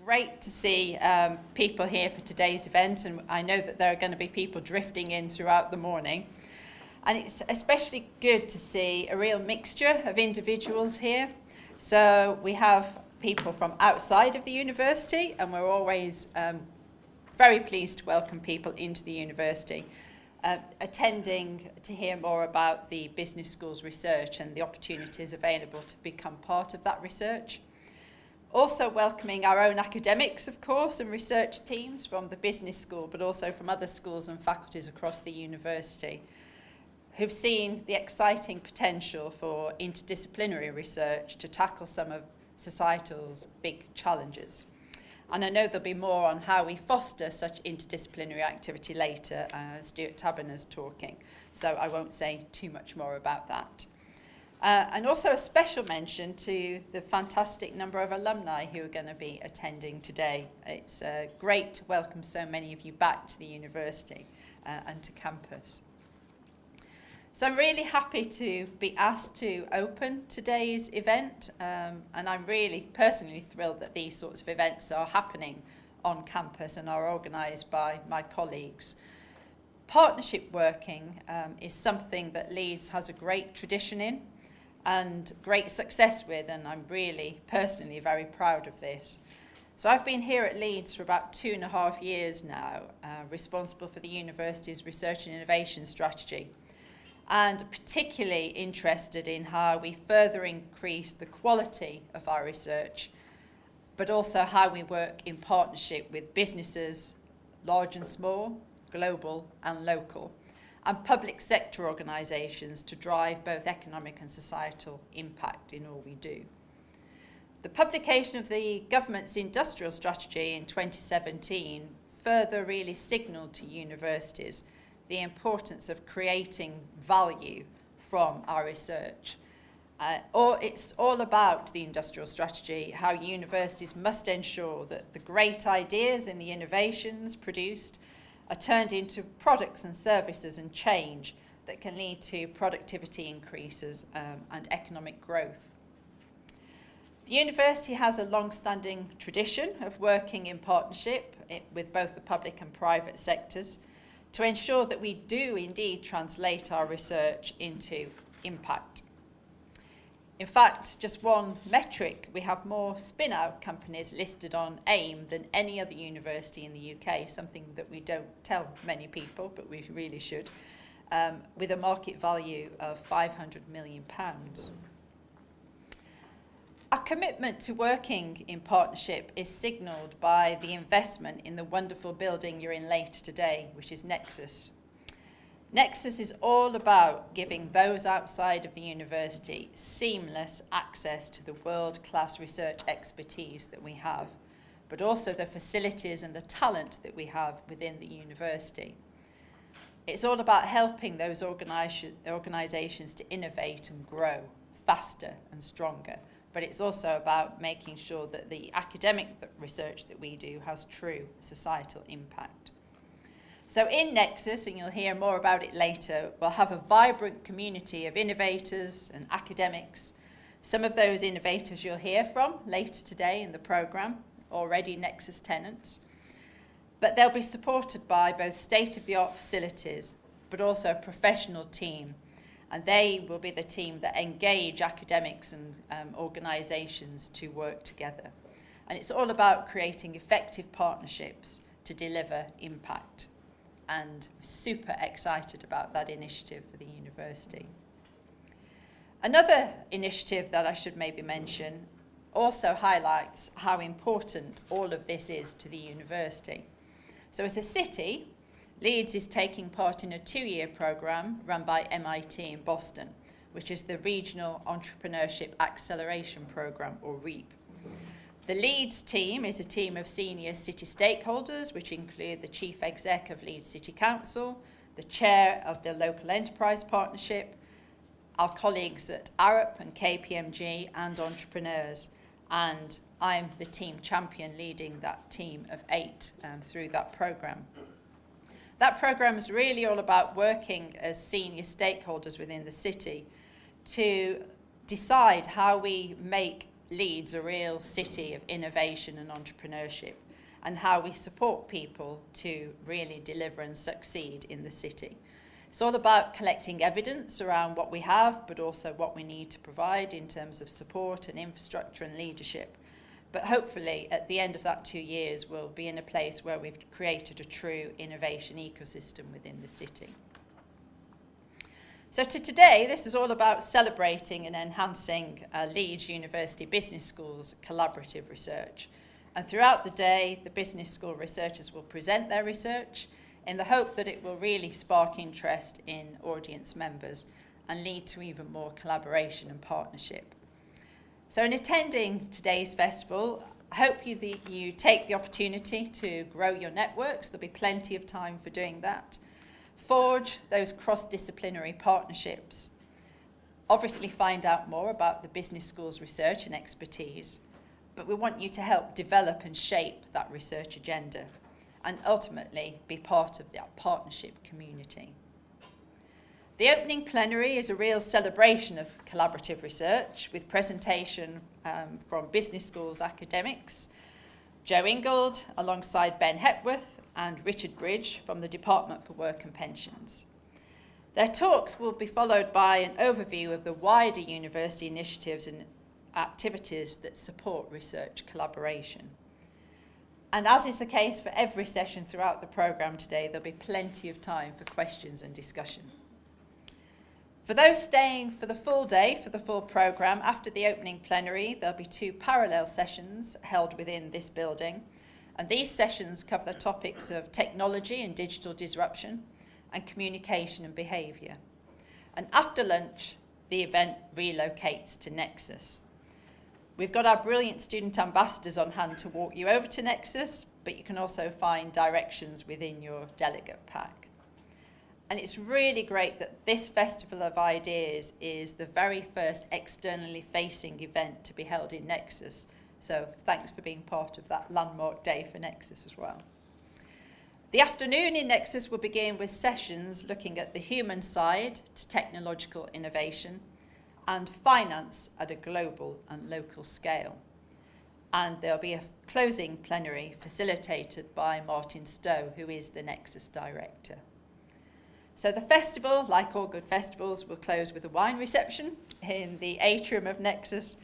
great to see people here for today's event, and I know that there are going to be people drifting in throughout the morning. And it's especially good to see a real mixture of individuals here. So we have people from outside of the university, and we're always very pleased to welcome people into the university, attending to hear more about the business school's research and the opportunities available to become part of that research. Also welcoming our own academics, of course, and research teams from the business school, but also from other schools and faculties across the university, who've seen the exciting potential for interdisciplinary research to tackle some of societal's big challenges. And I know there'll be more on how we foster such interdisciplinary activity later, Stewart Taberner's talking, so I won't say too much more about that. And also a special mention to the fantastic number of alumni who are going to be attending today. It's great to welcome so many of you back to the university and to campus. So I'm really happy to be asked to open today's event, and I'm really personally thrilled that these sorts of events are happening on campus and are organised by my colleagues. Partnership working is something that Leeds has a great tradition in and great success with, and I'm really personally very proud of this. So I've been here at Leeds for about 2.5 years now, responsible for the university's research and innovation strategy, and particularly interested in how we further increase the quality of our research, but also how we work in partnership with businesses, large and small, global and local, and public sector organisations to drive both economic and societal impact in all we do. The publication of the government's industrial strategy in 2017 further really signalled to universities the importance of creating value from our research. It's all about the industrial strategy, how universities must ensure that the great ideas and the innovations produced are turned into products and services and change that can lead to productivity increases and economic growth. The university has a long-standing tradition of working in partnership with both the public and private sectors to ensure that we do indeed translate our research into impact. In fact, just one metric, we have more spin-out companies listed on AIM than any other university in the UK, something that we don't tell many people, but we really should, with a market value of £500 million. Our commitment to working in partnership is signalled by the investment in the wonderful building you're in later today, which is Nexus. Nexus is all about giving those outside of the university seamless access to the world-class research expertise that we have, but also the facilities and the talent that we have within the university. It's all about helping those organisations to innovate and grow faster and stronger, but it's also about making sure that the academic research that we do has true societal impact. So in Nexus, and you'll hear more about it later, we'll have a vibrant community of innovators and academics. Some of those innovators you'll hear from later today in the programme, already Nexus tenants. But they'll be supported by both state-of-the-art facilities, but also a professional team. And they will be the team that engage academics and organisations to work together. And it's all about creating effective partnerships to deliver impact. And super excited about that initiative for the university. Another initiative that I should maybe mention also highlights how important all of this is to the university. So as a city, Leeds is taking part in a 2-year programme run by MIT in Boston, which is the Regional Entrepreneurship Acceleration Programme, or REAP. The Leeds team is a team of senior city stakeholders, which include the Chief Exec of Leeds City Council, the Chair of the Local Enterprise Partnership, our colleagues at Arup and KPMG, and entrepreneurs. And I'm the team champion leading that team of 8 through that programme. That programme is really all about working as senior stakeholders within the city to decide how we make Leeds a real city of innovation and entrepreneurship, and how we support people to really deliver and succeed in the city. It's all about collecting evidence around what we have, but also what we need to provide in terms of support and infrastructure and leadership. But hopefully, at the end of that 2 years, we'll be in a place where we've created a true innovation ecosystem within the city. So today, this is all about celebrating and enhancing Leeds University Business School's collaborative research. And throughout the day, the business school researchers will present their research in the hope that it will really spark interest in audience members and lead to even more collaboration and partnership. So in attending today's festival, I hope you take the opportunity to grow your networks. There'll be plenty of time for doing that. Forge those cross-disciplinary partnerships. Obviously find out more about the business school's research and expertise, but we want you to help develop and shape that research agenda and ultimately be part of that partnership community. The opening plenary is a real celebration of collaborative research with presentation from business schools academics, Joe Ingold alongside Ben Hepworth and Richard Bridge from the Department for Work and Pensions. Their talks will be followed by an overview of the wider university initiatives and activities that support research collaboration. And as is the case for every session throughout the programme today, there'll be plenty of time for questions and discussion. For those staying for the full day, for the full programme, after the opening plenary, there'll be 2 parallel sessions held within this building. And these sessions cover the topics of technology and digital disruption and communication and behaviour. And after lunch, the event relocates to Nexus. We've got our brilliant student ambassadors on hand to walk you over to Nexus, but you can also find directions within your delegate pack. And it's really great that this Festival of Ideas is the very first externally facing event to be held in Nexus. So thanks for being part of that landmark day for Nexus as well. The afternoon in Nexus will begin with sessions looking at the human side to technological innovation and finance at a global and local scale. And there'll be a closing plenary facilitated by Martin Stowe, who is the Nexus director. So the festival, like all good festivals, will close with a wine reception in the atrium of Nexus.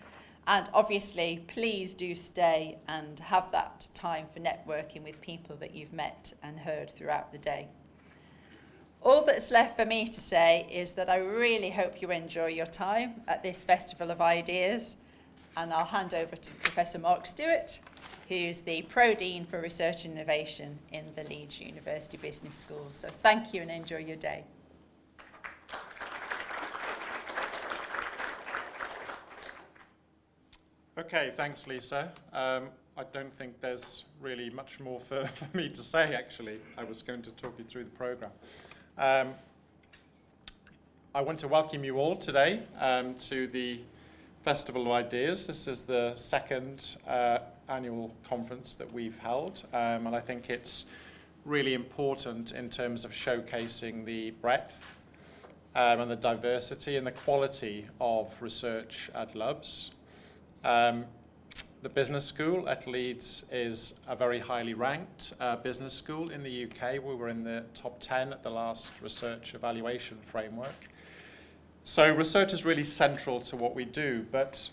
And obviously, please do stay and have that time for networking with people that you've met and heard throughout the day. All that's left for me to say is that I really hope you enjoy your time at this Festival of Ideas. And I'll hand over to Professor Mark Stewart, who's the Pro-Dean for Research and Innovation in the Leeds University Business School. So thank you and enjoy your day. Okay, thanks, Lisa. I don't think there's really much more for me to say, actually. I was going to talk you through the programme. I want to welcome you all today to the Festival of Ideas. This is the second annual conference that we've held, and I think it's really important in terms of showcasing the breadth and the diversity and the quality of research at LUBS. The business school at Leeds is a very highly ranked business school in the UK. We were in the top 10 at the last research evaluation framework. So research is really central to what we do, but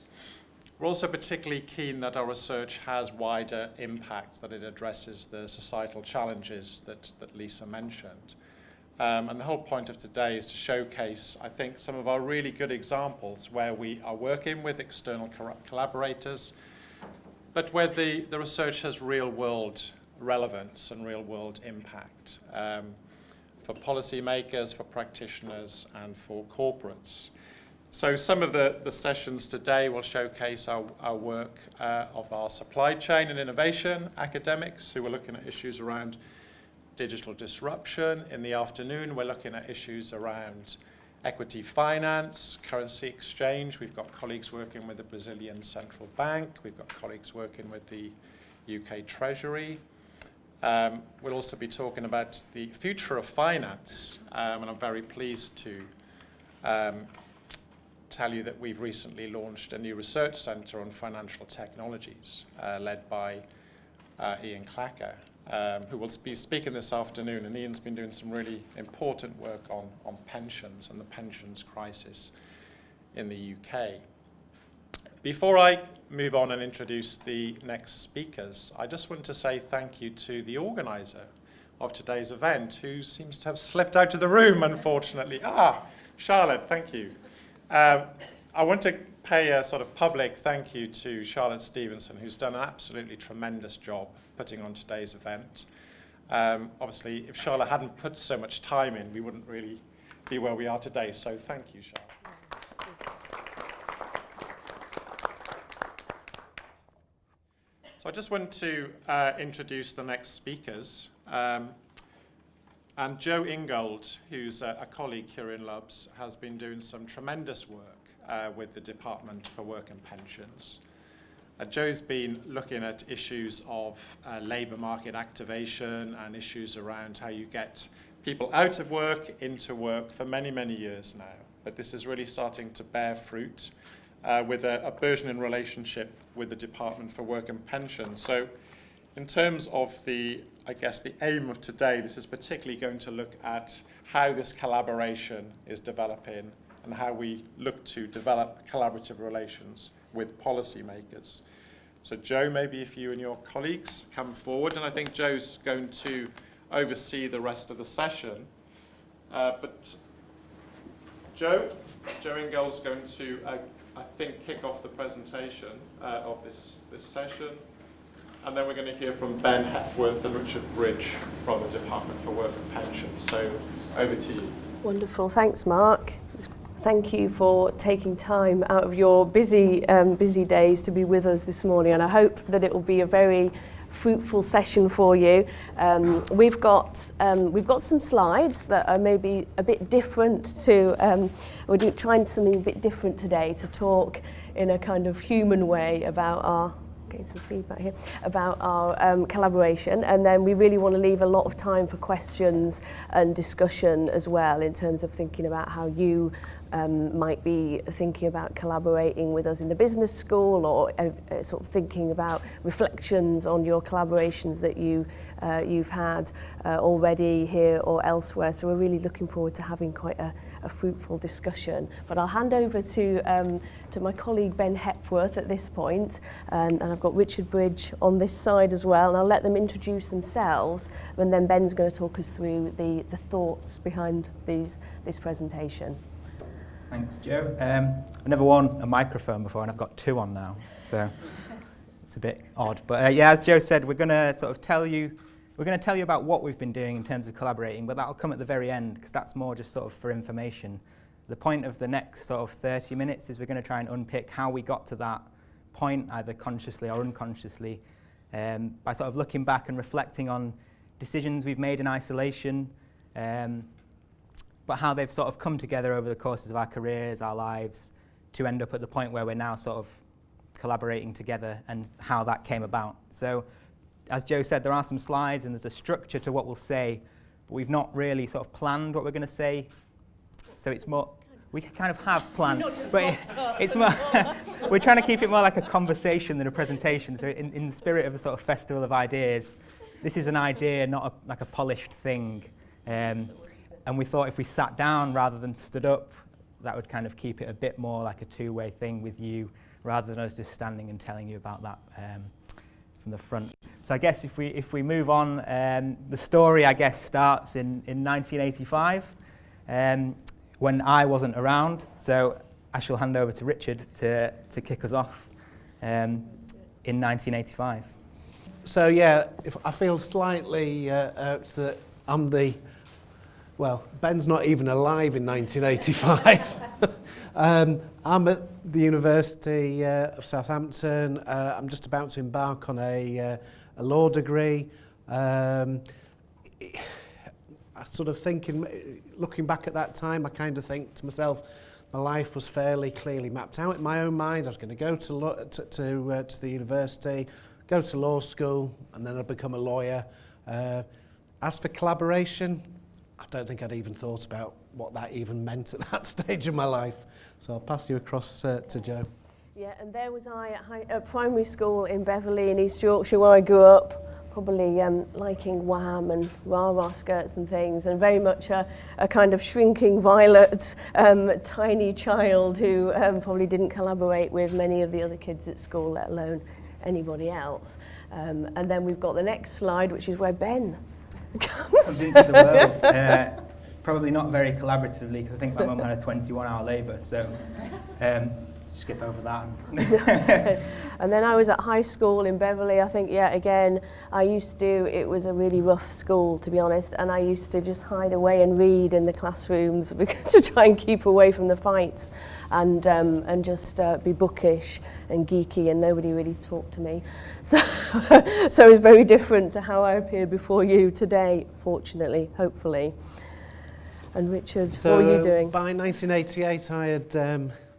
we're also particularly keen that our research has wider impact, that it addresses the societal challenges that Lisa mentioned. And the whole point of today is to showcase, I think, some of our really good examples where we are working with external collaborators, but where the research has real-world relevance and real-world impact for policymakers, for practitioners, and for corporates. So some of the sessions today will showcase our work of our supply chain and innovation academics who are looking at issues around digital disruption. In the afternoon, we're looking at issues around equity finance, currency exchange. We've got colleagues working with the Brazilian Central Bank. We've got colleagues working with the UK Treasury. We'll also be talking about the future of finance, and I'm very pleased to tell you that we've recently launched a new research centre on financial technologies, led by Ian Clacker, who will be speaking this afternoon. And Ian's been doing some really important work on pensions and the pensions crisis in the UK. Before I move on and introduce the next speakers, I just want to say thank you to the organiser of today's event, who seems to have slipped out of the room, unfortunately. Charlotte, thank you. I want to pay a sort of public thank you to Charlotte Stevenson, who's done an absolutely tremendous job putting on today's event. Obviously, if Charlotte hadn't put so much time in, we wouldn't really be where we are today. So thank you, Charlotte. So I just want to introduce the next speakers. And Joe Ingold, who's a colleague here in Lubs, has been doing some tremendous work with the Department for Work and Pensions. Joe's been looking at issues of labour market activation and issues around how you get people out of work into work for many, many years now. But this is really starting to bear fruit with a burgeoning relationship with the Department for Work and Pensions. So in terms of the aim of today, this is particularly going to look at how this collaboration is developing and how we look to develop collaborative relations with policymakers. So Joe, maybe if you and your colleagues come forward, and I think Joe's going to oversee the rest of the session. But Joe Ingold's going to, I think, kick off the presentation of this session. And then we're going to hear from Ben Hepworth and Richard Bridge from the Department for Work and Pensions. So over to you. Wonderful. Thanks, Mark. Thank you for taking time out of your busy days to be with us this morning. And I hope that it will be a very fruitful session for you. We've got some slides that are maybe a bit different to. We're trying something a bit different today to talk in a kind of human way about our. Getting some feedback here about our collaboration, and then we really want to leave a lot of time for questions and discussion as well, in terms of thinking about how you might be thinking about collaborating with us in the business school, or sort of thinking about reflections on your collaborations that you've had already here or elsewhere. So we're really looking forward to having quite a fruitful discussion. But I'll hand over to my colleague Ben Hepworth at this point, and I've got Richard Bridge on this side as well, and I'll let them introduce themselves, and then Ben's going to talk us through the thoughts behind this presentation. Thanks, Joe. I've never worn a microphone before, and I've got two on now, so it's a bit odd. But yeah, as Joe said, we're going to sort of tell you about what we've been doing in terms of collaborating, but that'll come at the very end, because that's more just sort of for information. The point of the next sort of 30 minutes is we're going to try and unpick how we got to that point, either consciously or unconsciously, by sort of looking back and reflecting on decisions we've made in isolation, but how they've sort of come together over the courses of our careers, our lives, to end up at the point where we're now sort of collaborating together, and how that came about. So, as Joe said, there are some slides and there's a structure to what we'll say, but we've not really sort of planned what we're going to say. So it's more, we kind of have planned, but it's more, we're trying to keep it more like a conversation than a presentation. So in the spirit of the sort of festival of ideas, this is an idea, not like a polished thing. And we thought if we sat down rather than stood up, that would kind of keep it a bit more like a two-way thing with you, rather than us just standing and telling you about that from the front. So I guess if we move on, the story I guess starts in 1985, when I wasn't around. So I shall hand over to Richard to kick us off in 1985. So yeah, if I feel slightly irked that I'm Ben's not even alive in 1985. I'm at the University of Southampton. I'm just about to embark on a law degree. I sort of looking back at that time, I kind of think to myself, my life was fairly clearly mapped out in my own mind. I was going to go to the university, go to law school, and then I'd become a lawyer. As for collaboration, I don't think I'd even thought about what that even meant at that stage of my life. So I'll pass you across to Joe. Yeah, and there was I at primary school in Beverley in East Yorkshire where I grew up, probably liking Wham and rah-rah skirts and things, and very much a kind of shrinking violet, tiny child who probably didn't collaborate with many of the other kids at school, let alone anybody else. And then we've got the next slide, which is where Ben comes into the world. Probably not very collaboratively, because I think my mum had a 21-hour labour, so skip over that. And then I was at high school in Beverley. I think, yeah, again, it was a really rough school, to be honest, and I used to just hide away and read in the classrooms to try and keep away from the fights and just be bookish and geeky, and nobody really talked to me. So it's very different to how I appear before you today, fortunately, hopefully. And Richard, what were you doing? By 1988, I had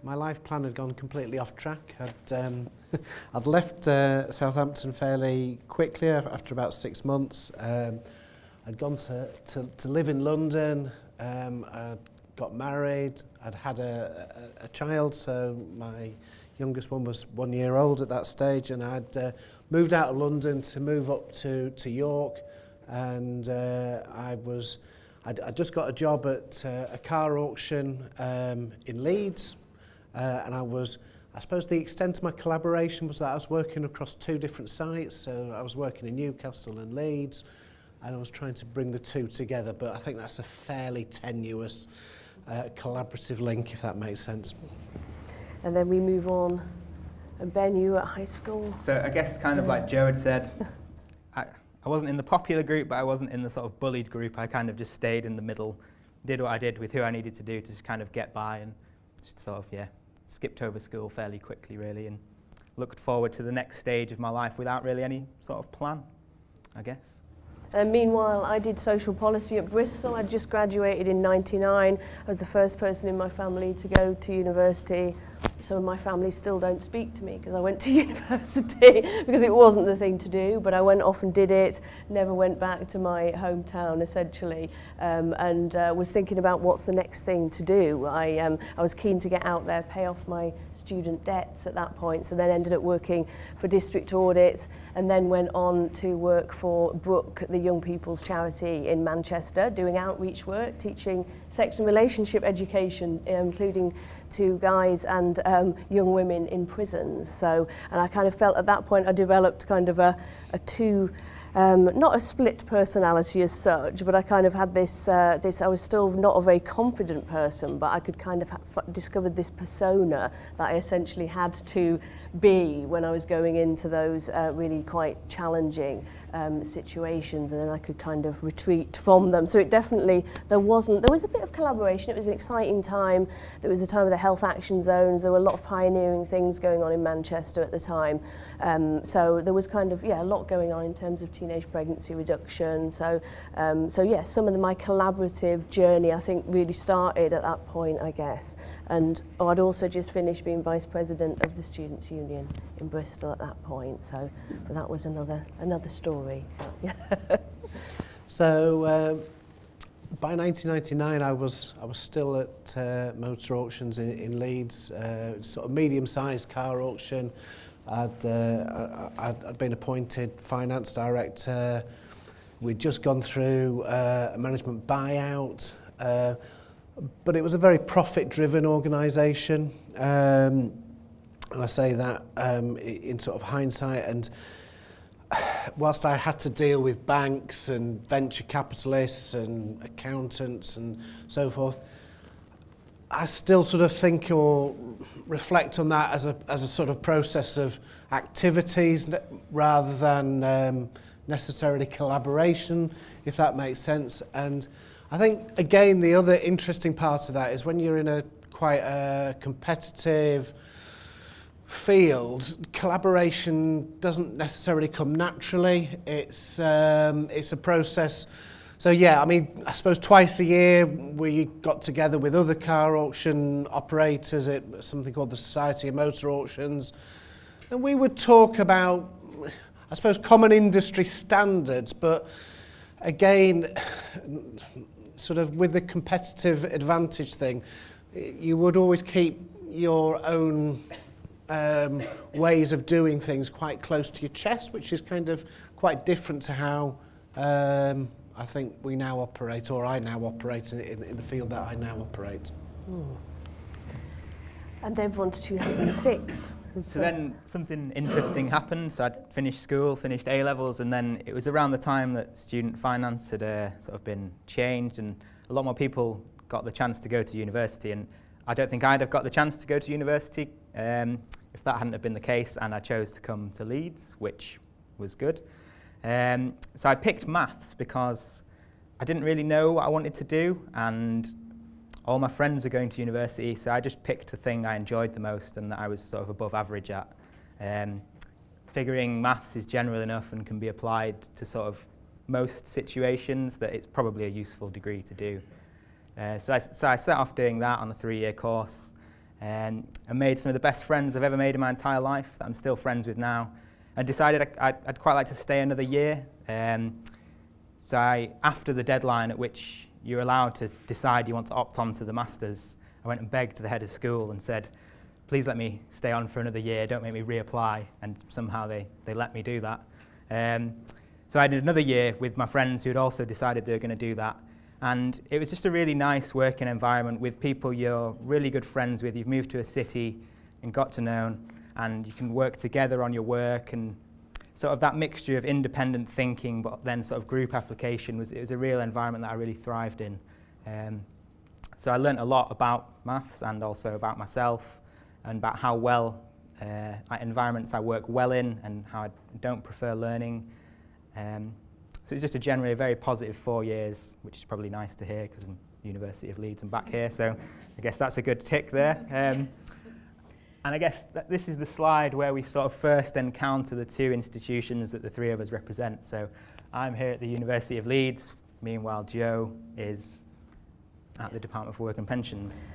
my life plan had gone completely off track. I'd left Southampton fairly quickly after about 6 months. I'd gone to live in London. I'd got married. I'd had a child, so my youngest one was 1 year old at that stage, and I'd moved out of London to move up to York, and I'd just got a job at a car auction in Leeds, and I suppose the extent of my collaboration was that I was working across 2 different sites, so I was working in Newcastle and Leeds, and I was trying to bring the 2 together, but I think that's a fairly tenuous collaborative link, if that makes sense. And then we move on, and Ben, you were at high school. So I guess kind of like Joe had said, I wasn't in the popular group, but I wasn't in the sort of bullied group. I kind of just stayed in the middle, did what I did with who I needed to do to just kind of get by, and just sort of, skipped over school fairly quickly, really, and looked forward to the next stage of my life without really any sort of plan, I guess. And meanwhile, I did social policy at Bristol. I just graduated in '99. I was the first person in my family to go to university. Some of my family still don't speak to me because I went to university because it wasn't the thing to do, but I went off and did it, never went back to my hometown essentially, and was thinking about what's the next thing to do. I was keen to get out there, pay off my student debts at that point, so then ended up working for district audits, and then went on to work for Brooke, the young people's charity in Manchester, doing outreach work, teaching sex and relationship education, including to guys and young women in prisons. So, and I kind of felt at that point I developed kind of a not a split personality as such, but I kind of had this, I was still not a very confident person, but I could kind of discovered this persona that I essentially had to be when I was going into those really quite challenging situations, and then I could kind of retreat from them. So it definitely, there was a bit of collaboration. It was an exciting time. There was the time of the health action zones. There were a lot of pioneering things going on in Manchester at the time. So there was kind of, a lot going on in terms of teenage pregnancy reduction. So yes, some of my collaborative journey, I think, really started at that point, I guess. And I'd also just finished being vice president of the Students' Union in Bristol at that point. So that was another story. So by 1999, I was still at motor auctions in Leeds, sort of medium-sized car auction. I'd been appointed finance director. We'd just gone through a management buyout, but it was a very profit-driven organisation. And I say that in sort of hindsight, and whilst I had to deal with banks and venture capitalists and accountants and so forth, I still sort of think or reflect on that as a sort of process of activities rather than necessarily collaboration, if that makes sense. And I think, again, the other interesting part of that is when you're in quite a competitive field, collaboration doesn't necessarily come naturally. It's a process. So yeah, I mean, I suppose twice a year we got together with other car auction operators at something called the Society of Motor Auctions, and we would talk about, I suppose, common industry standards, but again, sort of with the competitive advantage thing, you would always keep your own ways of doing things quite close to your chest, which is kind of quite different to how I think we now operate, or I now operate in the field that I now operate. And then on to 2006. So then something interesting happened. So I'd finished school, finished A-levels, and then it was around the time that student finance had sort of been changed, and a lot more people got the chance to go to university, and I don't think I'd have got the chance to go to university if that hadn't have been the case, and I chose to come to Leeds, which was good. So I picked maths because I didn't really know what I wanted to do, and all my friends were going to university, so I just picked the thing I enjoyed the most and that I was sort of above average at. Figuring maths is general enough and can be applied to sort of most situations that it's probably a useful degree to do. So I set off doing that on a 3-year course, and I made some of the best friends I've ever made in my entire life that I'm still friends with now. I decided I'd quite like to stay another year. So after the deadline at which you're allowed to decide you want to opt on to the Masters, I went and begged the head of school and said, please let me stay on for another year, don't make me reapply, and somehow they let me do that. So I did another year with my friends who had also decided they were going to do that, and it was just a really nice working environment with people you're really good friends with, you've moved to a city and got to know, and you can work together on your work, and sort of that mixture of independent thinking but then sort of group application it was a real environment that I really thrived in. So I learnt a lot about maths and also about myself and about how well environments I work well in and how I don't prefer learning. So it's just generally a very positive 4 years, which is probably nice to hear because I'm University of Leeds and back here, so I guess that's a good tick there. And I guess this is the slide where we sort of first encounter the two institutions that the three of us represent. So I'm here at the University of Leeds, meanwhile Joe is at the Department for Work and Pensions.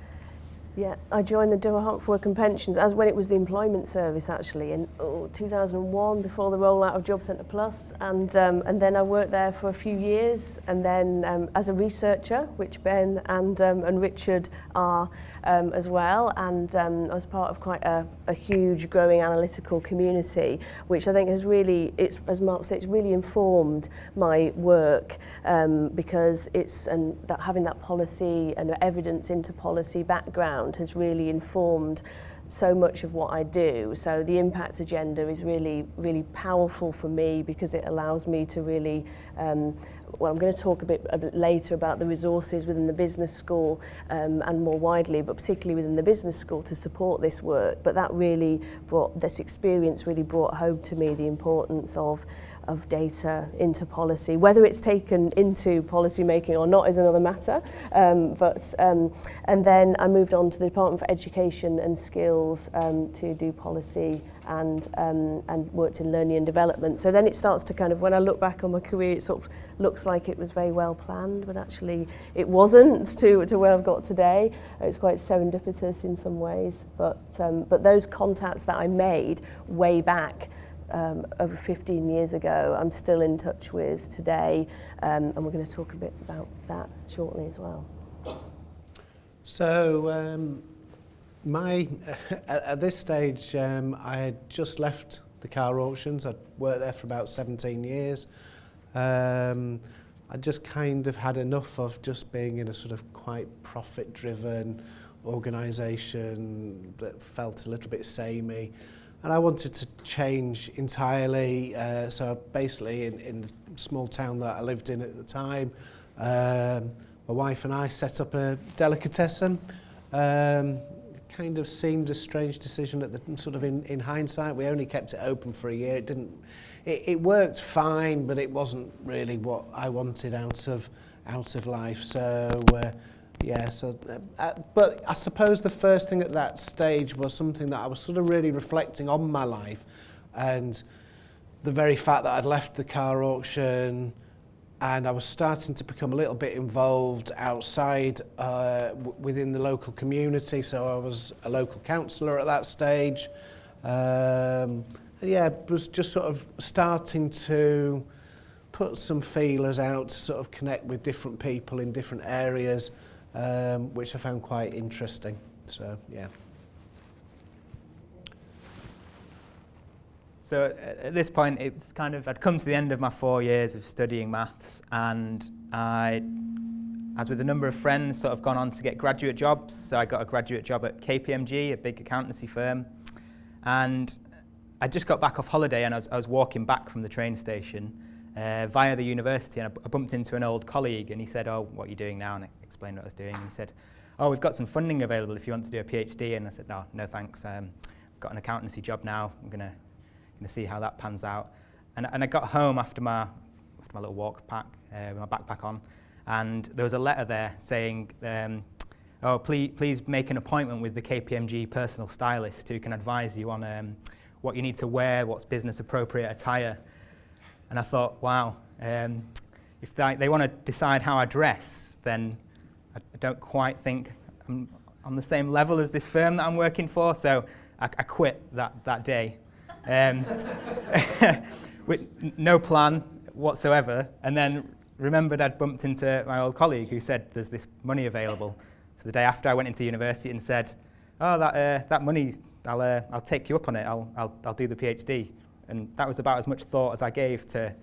Yeah, I joined the Department for Work and Pensions as when it was the Employment Service actually in 2001 before the rollout of Job Centre Plus, and then I worked there for a few years, and then as a researcher, which Ben and Richard are as well, and I was part of quite a huge growing analytical community, which I think has really, as Mark said, it's really informed my work because having that policy and evidence into policy background has really informed so much of what I do. So the impact agenda is really, really powerful for me because it allows me to really, well, I'm going to talk a bit later about the resources within the business school and more widely, but particularly within the business school to support this work. But this experience really brought home to me the importance of data into policy. Whether it's taken into policy making or not is another matter. And then I moved on to the Department for Education and Skills to do policy and worked in learning and development. So then it starts to kind of, when I look back on my career, it sort of looks like it was very well planned, but actually it wasn't to where I've got today. It's quite serendipitous in some ways, but those contacts that I made way back over 15 years ago, I'm still in touch with today, and we're going to talk a bit about that shortly as well. So at this stage, I had just left the car auctions. I'd worked there for about 17 years. I just kind of had enough of just being in a sort of quite profit-driven organisation that felt a little bit samey. And I wanted to change entirely. So basically in the small town that I lived in at the time, my wife and I set up a delicatessen. Kind of seemed a strange decision at the sort of in hindsight. We only kept it open for a year. It worked fine, but it wasn't really what I wanted out of life. So but I suppose the first thing at that stage was something that I was sort of really reflecting on my life, and the very fact that I'd left the car auction and I was starting to become a little bit involved outside within the local community. So I was a local councillor at that stage. Was just sort of starting to put some feelers out to sort of connect with different people in different areas, which I found quite interesting. So, yeah. So at this point, it's kind of, I'd come to the end of my 4 years of studying maths, and I, as with a number of friends, sort of gone on to get graduate jobs. So I got a graduate job at KPMG, a big accountancy firm, and I just got back off holiday, and I was walking back from the train station via the university, and I bumped into an old colleague, and he said, "Oh, what are you doing now?" And I explained what I was doing, and he said, "Oh, we've got some funding available if you want to do a PhD." And I said, no thanks. I've got an accountancy job now. I'm gonna see how that pans out. And I got home after my little walk pack with my backpack on, and there was a letter there saying, "Oh, please make an appointment with the KPMG personal stylist who can advise you on what you need to wear, what's business appropriate attire." And I thought, wow, if they want to decide how I dress, then I don't quite think I'm on the same level as this firm that I'm working for. So I quit that day. With no plan whatsoever, and then remembered I'd bumped into my old colleague who said there's this money available. So the day after, I went into the university and said, "Oh, that money, I'll take you up on it. I'll do the PhD." And that was about as much thought as I gave to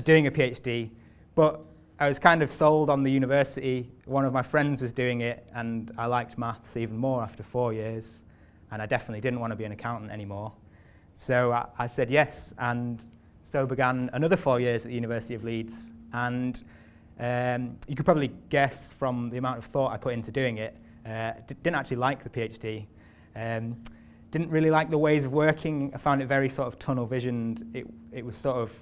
doing a PhD. But I was kind of sold on the university. One of my friends was doing it, and I liked maths even more after 4 years, and I definitely didn't want to be an accountant anymore. So I said yes, and so began another 4 years at the University of Leeds. And you could probably guess from the amount of thought I put into doing it, didn't actually like the PhD. Didn't really like the ways of working. I found it very sort of tunnel visioned. It was sort of,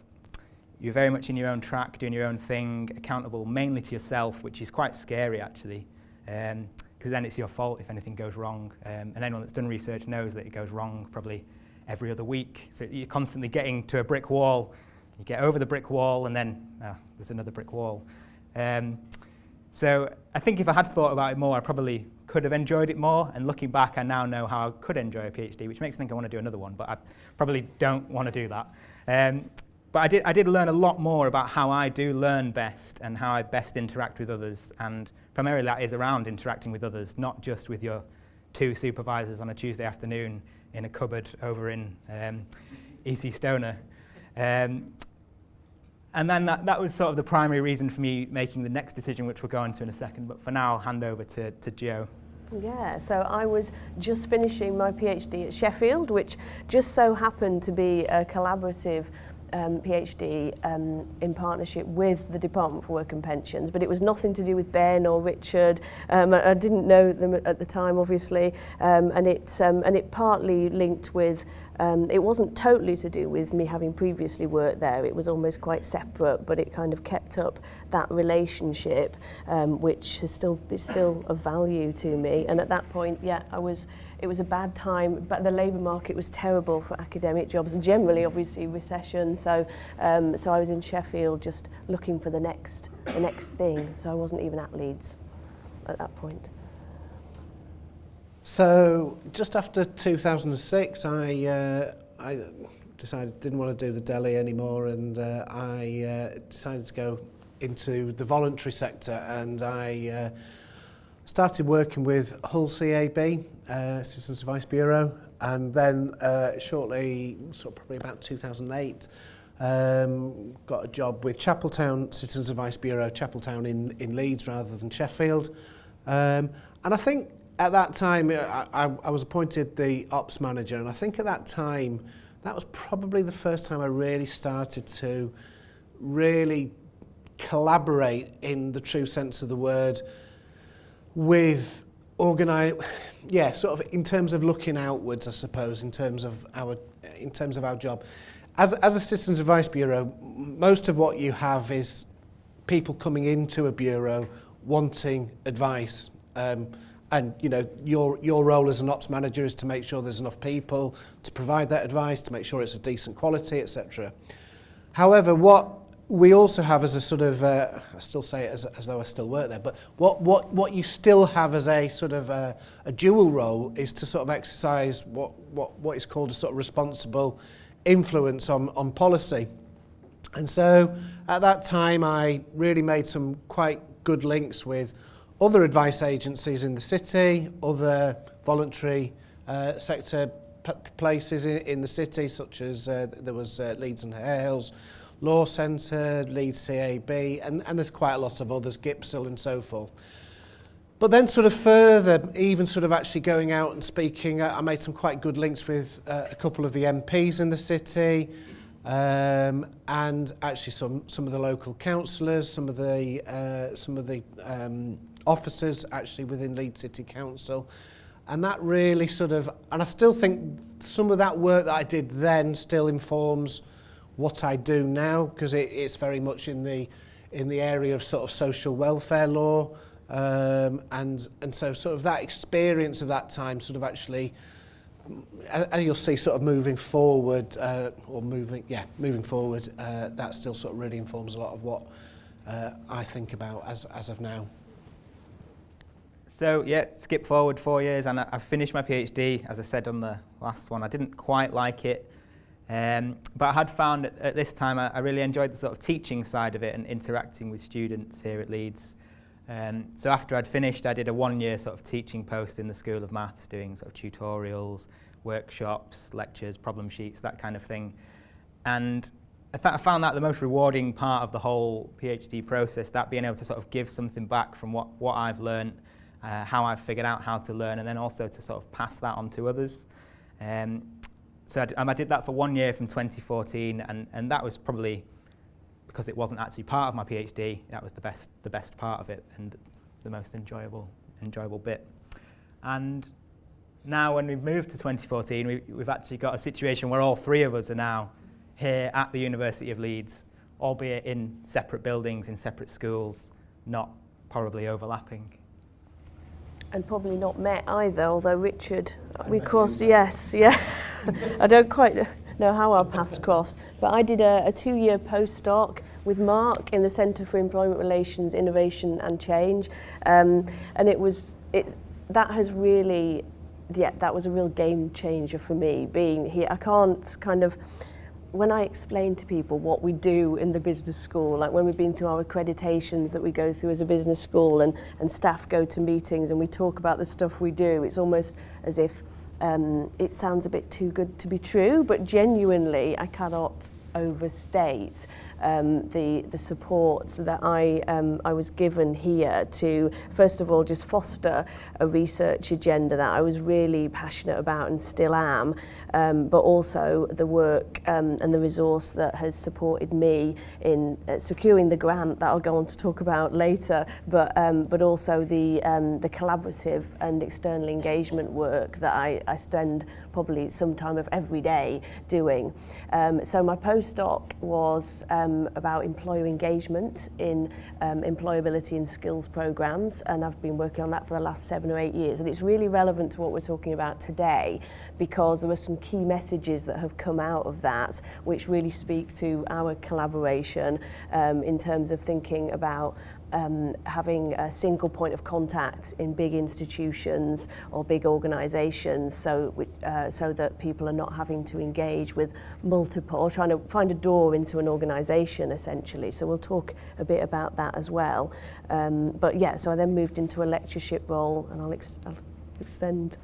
you're very much in your own track, doing your own thing, accountable mainly to yourself, which is quite scary actually, because then it's your fault if anything goes wrong. And anyone that's done research knows that it goes wrong probably every other week. So you're constantly getting to a brick wall. You get over the brick wall, and then there's another brick wall. So I think if I had thought about it more, I probably could have enjoyed it more. And looking back, I now know how I could enjoy a PhD, which makes me think I want to do another one, but I probably don't want to do that. But I did learn a lot more about how I do learn best and how I best interact with others. And primarily that is around interacting with others, not just with your 2 supervisors on a Tuesday afternoon in a cupboard over in EC Stoner. And then that was sort of the primary reason for me making the next decision, which we'll go into in a second. But for now, I'll hand over to Jo. Yeah, so I was just finishing my PhD at Sheffield, which just so happened to be a collaborative PhD in partnership with the Department for Work and Pensions, but it was nothing to do with Ben or Richard. I didn't know them at the time, obviously, and it partly linked with. It wasn't totally to do with me having previously worked there. It was almost quite separate, but it kind of kept up that relationship, which is still of value to me. And at that point, yeah, it was a bad time, but the labour market was terrible for academic jobs, and generally, obviously, recession. So I was in Sheffield just looking for the next thing. So I wasn't even at Leeds at that point. So just after 2006, I decided didn't want to do the deli anymore, and I decided to go into the voluntary sector, and I started working with Hull CAB, Citizens Advice Bureau, and then shortly, probably about 2008, got a job with Chapeltown Citizens Advice Bureau, Chapeltown in Leeds rather than Sheffield, and I think at that time I was appointed the ops manager, and I think at that time that was probably the first time I really started to really collaborate in the true sense of the word with sort of in terms of looking outwards, I suppose, in terms of our job. As a Citizens Advice Bureau, most of what you have is people coming into a bureau wanting advice, and you know your role as an ops manager is to make sure there's enough people to provide that advice, to make sure it's a decent quality, etc. However, what we also have as a sort of, I still say it as though I still work there, but what you still have as a sort of a dual role is to sort of exercise what is called a sort of responsible influence on policy. And so at that time I really made some quite good links with other advice agencies in the city, other voluntary sector places in the city, such as there was Leeds and Hales Law Centre, Leeds CAB, and there's quite a lot of others, Gipsel and so forth. But then sort of further, even sort of actually going out and speaking, I made some quite good links with a couple of the MPs in the city, and actually some of the local councillors, some of the officers actually within Leeds City Council. And that really sort of, and I still think some of that work that I did then still informs what I do now, because it's very much in the area of sort of social welfare law, and so sort of that experience of that time sort of actually, and you'll see sort of moving forward, that still sort of really informs a lot of what I think about as of now. So yeah, skip forward 4 years and I finished my PhD, as I said on the last one. I didn't quite like it, but I had found at this time I really enjoyed the sort of teaching side of it and interacting with students here at Leeds. So after I'd finished, I did a 1 year sort of teaching post in the School of Maths, doing sort of tutorials, workshops, lectures, problem sheets, that kind of thing. And I found that the most rewarding part of the whole PhD process, that being able to sort of give something back from what I've learned, how I've figured out how to learn, and then also to sort of pass that on to others. So I did that for 1 year from 2014, and that was probably, because it wasn't actually part of my PhD, that was the best part of it and the most enjoyable bit. And now when we've moved to 2014, we've actually got a situation where all three of us are now here at the University of Leeds, albeit in separate buildings, in separate schools, not probably overlapping. And probably not met either, although Richard, we crossed, yes, yeah. I don't quite know how our paths crossed, but I did a 2-year postdoc with Mark in the Centre for Employment Relations, Innovation and Change, and that has really, that was a real game changer for me, being here. I can't kind of, when I explain to people what we do in the business school, like when we've been through our accreditations that we go through as a business school and staff go to meetings and we talk about the stuff we do, it's almost as if it sounds a bit too good to be true, but genuinely I cannot overstate the support that I was given here to, first of all, just foster a research agenda that I was really passionate about and still am, but also the work and the resource that has supported me in securing the grant that I'll go on to talk about later, but also the collaborative and external engagement work that I spend probably some time of every day doing. So my postdoc was about employer engagement in employability and skills programs, and I've been working on that for the last 7 or 8 years, and it's really relevant to what we're talking about today because there are some key messages that have come out of that which really speak to our collaboration in terms of thinking about having a single point of contact in big institutions or big organisations, so that people are not having to engage with multiple, or trying to find a door into an organisation essentially. So we'll talk a bit about that as well. But yeah, so I then moved into a lectureship role, and I'll extend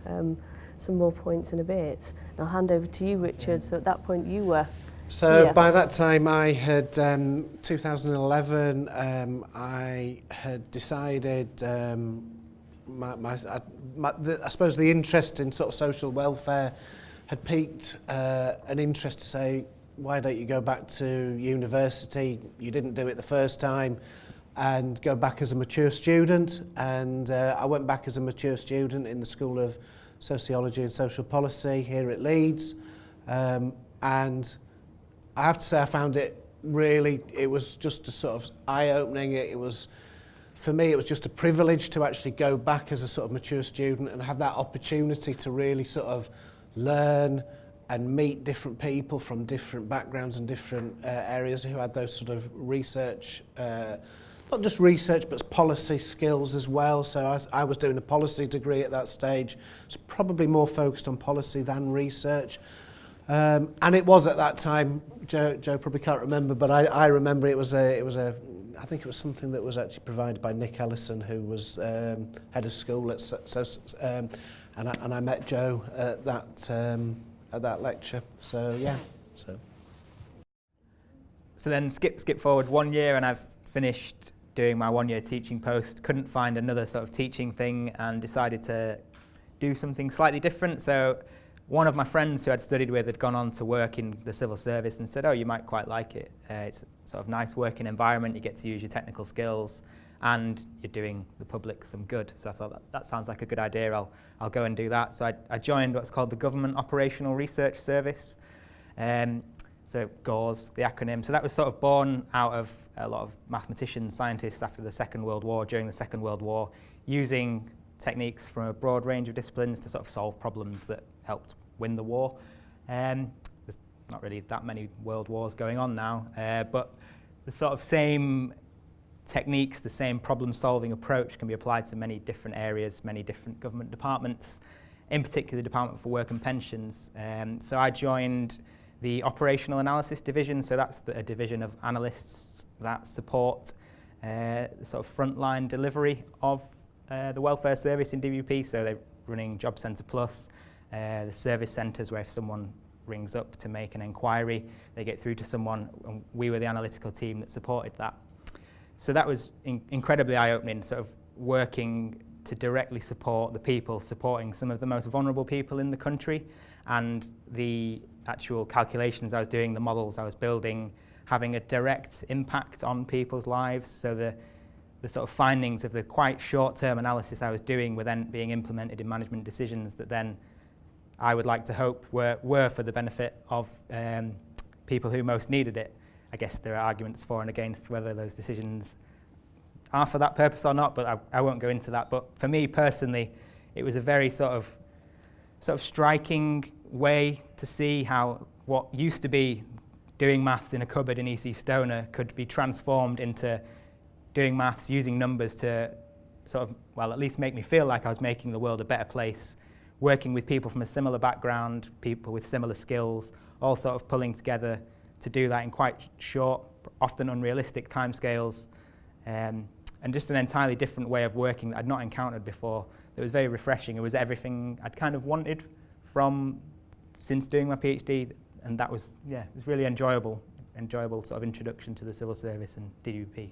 some more points in a bit. And I'll hand over to you, Richard. So at that point you were. So by that time I had, 2011, I had decided, I suppose the interest in sort of social welfare had piqued an interest to say, why don't you go back to university? You didn't do it the first time, and go back as a mature student. And I went back as a mature student in the School of Sociology and Social Policy here at Leeds, and I have to say I found it really, it was just a sort of eye-opening. It was, for me, it was just a privilege to actually go back as a sort of mature student and have that opportunity to really sort of learn and meet different people from different backgrounds and different areas who had those sort of research, not just research, but policy skills as well. So I was doing a policy degree at that stage, so probably more focused on policy than research. And it was at that time, Joe probably can't remember, but I remember it was I think it was something that was actually provided by Nick Ellison, who was head of school at and I met Joe at that lecture. So yeah. So then skip forward 1 year, and I've finished doing my 1 year teaching post. Couldn't find another sort of teaching thing, and decided to do something slightly different. So one of my friends who I'd studied with had gone on to work in the civil service and said, "Oh, you might quite like it. It's a sort of nice working environment. You get to use your technical skills, and you're doing the public some good." So I thought that sounds like a good idea. I'll go and do that. So I joined what's called the Government Operational Research Service. So GORS, the acronym. So that was sort of born out of a lot of mathematicians, scientists after the Second World War, during the Second World War, using techniques from a broad range of disciplines to sort of solve problems that helped win the war. There's not really that many world wars going on now, but the sort of same techniques, the same problem-solving approach can be applied to many different areas, many different government departments, in particular the Department for Work and Pensions. So I joined the Operational Analysis Division, so that's a division of analysts that support the sort of frontline delivery of the welfare service in DWP. So they're running Job Centre Plus, the service centres where if someone rings up to make an inquiry, they get through to someone, and we were the analytical team that supported that. So that was incredibly eye-opening, sort of working to directly support the people, supporting some of the most vulnerable people in the country, and the actual calculations I was doing, the models I was building, having a direct impact on people's lives. So the sort of findings of the quite short-term analysis I was doing were then being implemented in management decisions that then I would like to hope were for the benefit of people who most needed it. I guess there are arguments for and against whether those decisions are for that purpose or not, but I won't go into that. But for me personally, it was a very sort of striking way to see how what used to be doing maths in a cupboard in EC Stoner could be transformed into doing maths using numbers to sort of, well, at least make me feel like I was making the world a better place, working with people from a similar background, people with similar skills, all sort of pulling together to do that in quite short, often unrealistic timescales, and just an entirely different way of working that I'd not encountered before. It was very refreshing. It was everything I'd kind of wanted since doing my PhD, and that was, it was really enjoyable sort of introduction to the civil service and DWP.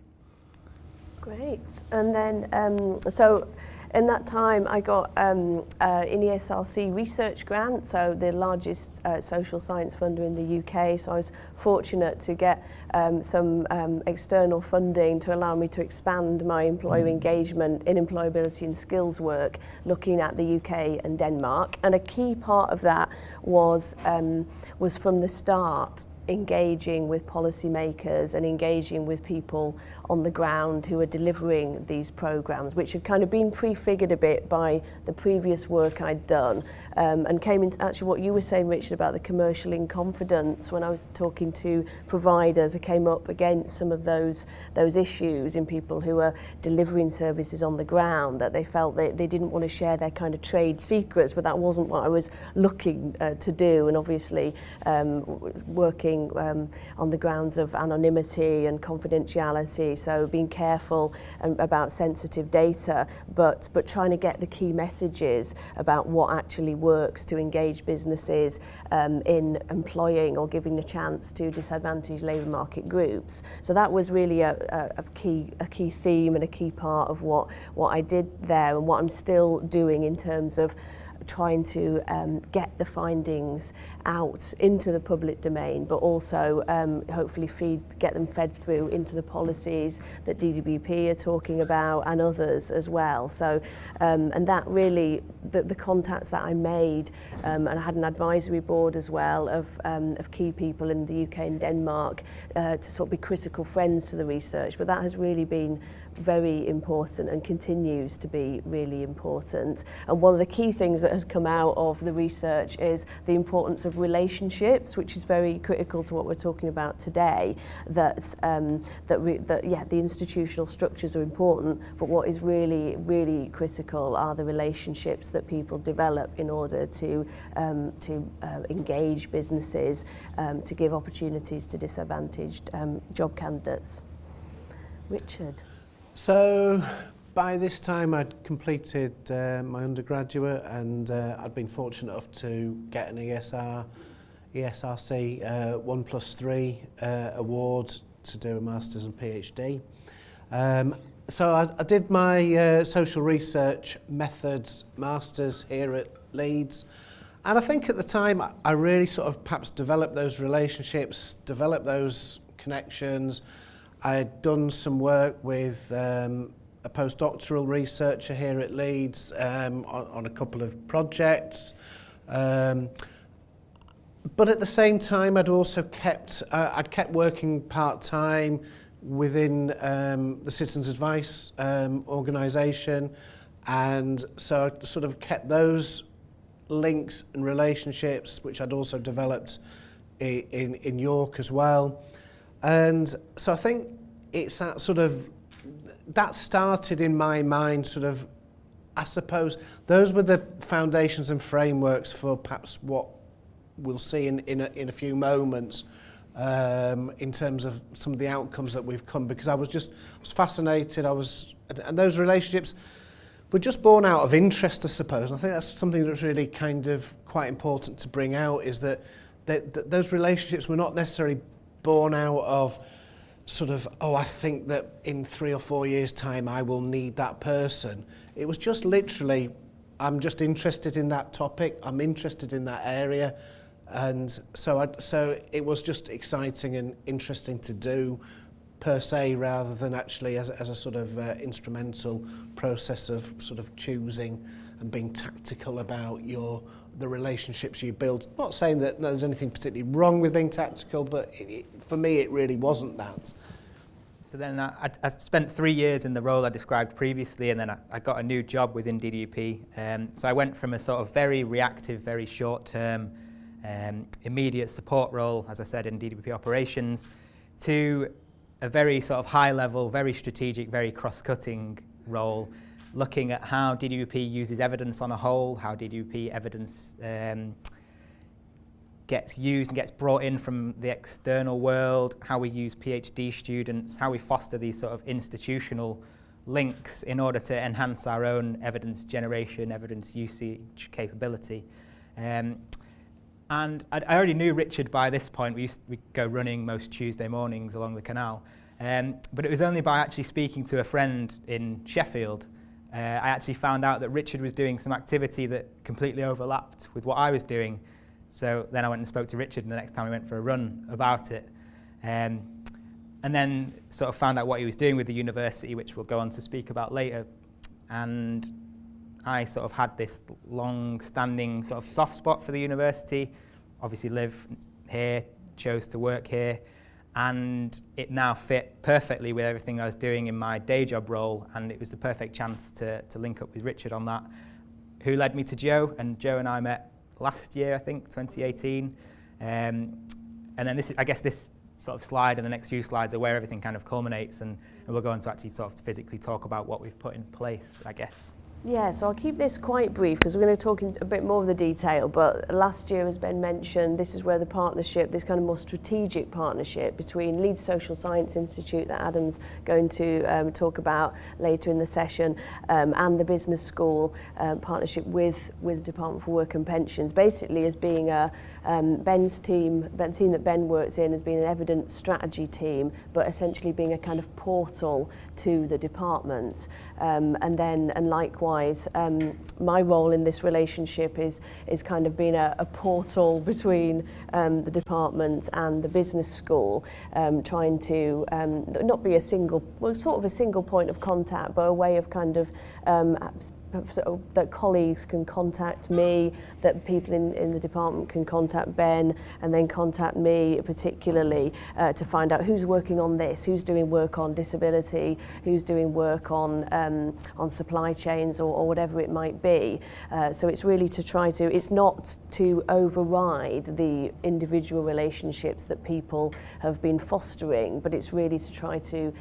Great. And then, so in that time, I got an ESRC research grant, so the largest social science funder in the UK. So I was fortunate to get some external funding to allow me to expand my employer engagement in employability and skills work, looking at the UK and Denmark. And a key part of that was from the start engaging with policymakers and engaging with people on the ground who are delivering these programs, which had kind of been prefigured a bit by the previous work I'd done, and came into actually what you were saying, Richard, about the commercial in confidence. When I was talking to providers, I came up against some of those issues in people who are delivering services on the ground, that they felt they didn't want to share their kind of trade secrets, but that wasn't what I was looking to do. And obviously working on the grounds of anonymity and confidentiality, so being careful about sensitive data, but trying to get the key messages about what actually works to engage businesses in employing or giving a chance to disadvantaged labour market groups. So that was really a key theme and a key part of what I did there, and what I'm still doing in terms of trying to get the findings out into the public domain, but also hopefully get them fed through into the policies that DWP are talking about and others as well. So, and that really, the contacts that I made, and I had an advisory board as well of key people in the UK and Denmark to sort of be critical friends to the research, but that has really been very important and continues to be really important. And one of the key things that has come out of the research is the importance of relationships, which is very critical to what we're talking about today. That the institutional structures are important, but what is really, really critical are the relationships that people develop in order to engage businesses, to give opportunities to disadvantaged job candidates. Richard. So by this time I'd completed my undergraduate, and I'd been fortunate enough to get an ESRC 1+3 award to do a Masters and PhD. So I did my social research methods Masters here at Leeds, and I think at the time I really sort of perhaps developed those relationships, developed those connections. I had done some work with a postdoctoral researcher here at Leeds on a couple of projects. But at the same time, I'd also kept working part-time within the Citizens Advice organisation, and so I sort of kept those links and relationships, which I'd also developed in York as well. And so I think it's that sort of, that started in my mind sort of, I suppose, those were the foundations and frameworks for perhaps what we'll see in a few moments in terms of some of the outcomes that we've come, because I was fascinated, and those relationships were just born out of interest, I suppose. And I think that's something that's really kind of quite important to bring out, is that those relationships were not necessarily born out of sort of, I think that in 3 or 4 years' time I will need that person. It was just literally, I'm just interested in that topic, I'm interested in that area, and so it was just exciting and interesting to do per se, rather than actually as a sort of instrumental process of sort of choosing and being tactical about the relationships you build. Not saying that there's anything particularly wrong with being tactical, but for me it really wasn't that. So then I spent 3 years in the role I described previously, and then I got a new job within DWP. So I went from a sort of very reactive, very short-term, immediate support role, as I said, in DWP operations, to a very sort of high-level, very strategic, very cross-cutting role, looking at how DWP uses evidence on a whole, how DWP evidence gets used and gets brought in from the external world, how we use PhD students, how we foster these sort of institutional links in order to enhance our own evidence generation, evidence usage capability. And I already knew Richard by this point. We'd go running most Tuesday mornings along the canal. But it was only by actually speaking to a friend in Sheffield, I actually found out that Richard was doing some activity that completely overlapped with what I was doing. So then I went and spoke to Richard, and the next time we went for a run about it. And then sort of found out what he was doing with the university, which we'll go on to speak about later. And I sort of had this long-standing sort of soft spot for the university, obviously live here, chose to work here, and it now fit perfectly with everything I was doing in my day job role, and it was the perfect chance to link up with Richard on that, who led me to Joe, and Joe and I met last year, I think, 2018. And then I guess this sort of slide and the next few slides are where everything kind of culminates, and we'll go on to actually sort of physically talk about what we've put in place, I guess. Yeah, so I'll keep this quite brief because we're going to talk in a bit more of the detail, but last year, as Ben mentioned, this is where the partnership, this kind of more strategic partnership between Leeds Social Science Institute that Adam's going to talk about later in the session, and the business school partnership with the Department for Work and Pensions, basically as being a Ben's team, the team that Ben works in, as being an evidence strategy team, but essentially being a kind of portal to the department. And likewise, my role in this relationship is kind of being a portal between the department and the business school, trying to not be a single point of contact, but a way of kind of so that colleagues can contact me, that people in the department can contact Ben, and then contact me particularly to find out who's working on this, who's doing work on disability, who's doing work on supply chains or whatever it might be. So it's really to try to, it's not to override the individual relationships that people have been fostering, but it's really to try to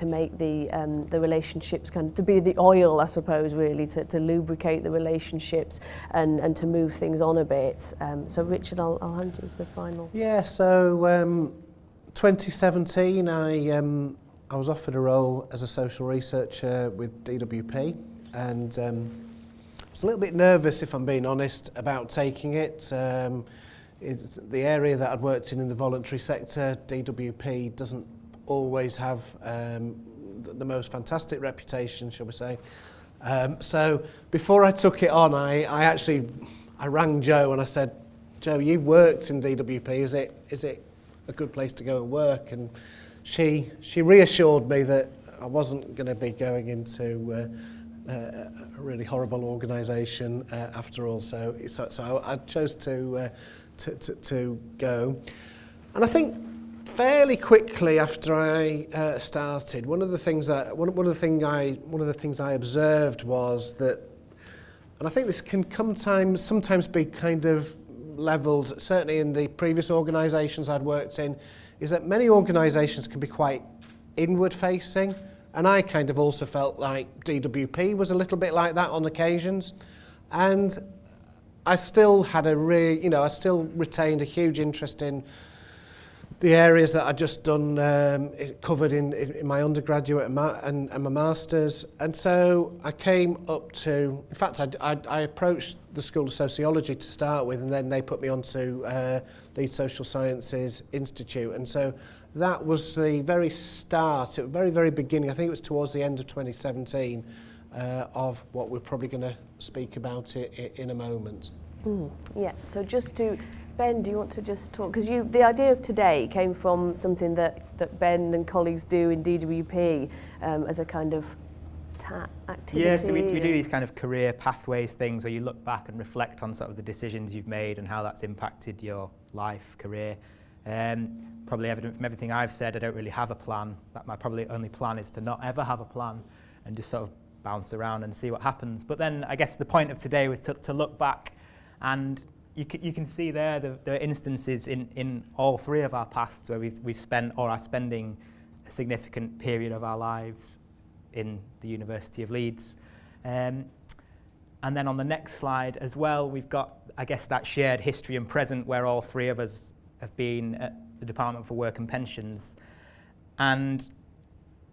make the relationships kind of, to be the oil, I suppose, really, to lubricate the relationships and to move things on a bit. So Richard, I'll hand you to the final. Yeah, so 2017 I was offered a role as a social researcher with DWP, and I was a little bit nervous, if I'm being honest, about taking it. The area that I'd worked in the voluntary sector, DWP doesn't always have the most fantastic reputation, shall we say. So before I took it on, I rang Jo and I said, Jo, you've worked in DWP, is it a good place to go and work? And she reassured me that I wasn't going to be going into a really horrible organisation after all. So I chose to go, and I think fairly quickly after I started, one of the things I observed was that, and I think this can sometimes be kind of levelled, certainly in the previous organisations I'd worked in, is that many organisations can be quite inward facing, and I kind of also felt like DWP was a little bit like that on occasions, and I still had I still retained a huge interest in the areas that I'd just done, covered in my undergraduate and my master's. And so I came up to, in fact, I approached the School of Sociology to start with, and then they put me onto Leeds Social Sciences Institute. And so that was the very start, at the very, very beginning, I think it was towards the end of 2017, of what we're probably going to speak about in a moment. Yeah, so just to, Ben, do you want to just talk? Because the idea of today came from something that Ben and colleagues do in DWP as a kind of activity. Yeah, so we do these kind of career pathways things where you look back and reflect on sort of the decisions you've made and how that's impacted your life, career. Probably evident from everything I've said, I don't really have a plan. That my probably only plan is to not ever have a plan and just sort of bounce around and see what happens. But then I guess the point of today was to look back, and you can see there the instances in all three of our pasts where we've spent or are spending a significant period of our lives in the University of Leeds. And then on the next slide as well, we've got, I guess, that shared history and present where all three of us have been at the Department for Work and Pensions. And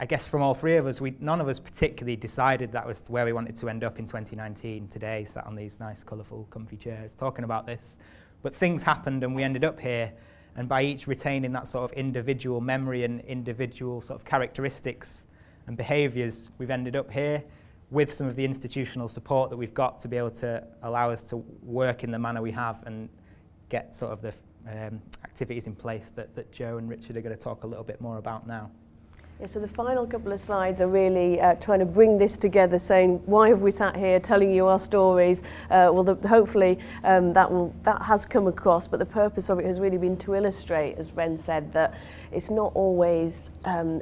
I guess from all three of us, none of us particularly decided that was where we wanted to end up in 2019 today, sat on these nice, colourful, comfy chairs talking about this. But things happened and we ended up here, and by each retaining that sort of individual memory and individual sort of characteristics and behaviours, we've ended up here with some of the institutional support that we've got to be able to allow us to work in the manner we have and get sort of the activities in place that Jo and Richard are going to talk a little bit more about now. Yeah, so the final couple of slides are really trying to bring this together, saying why have we sat here telling you our stories. Hopefully that has come across, but the purpose of it has really been to illustrate, as Ben said, that it's not always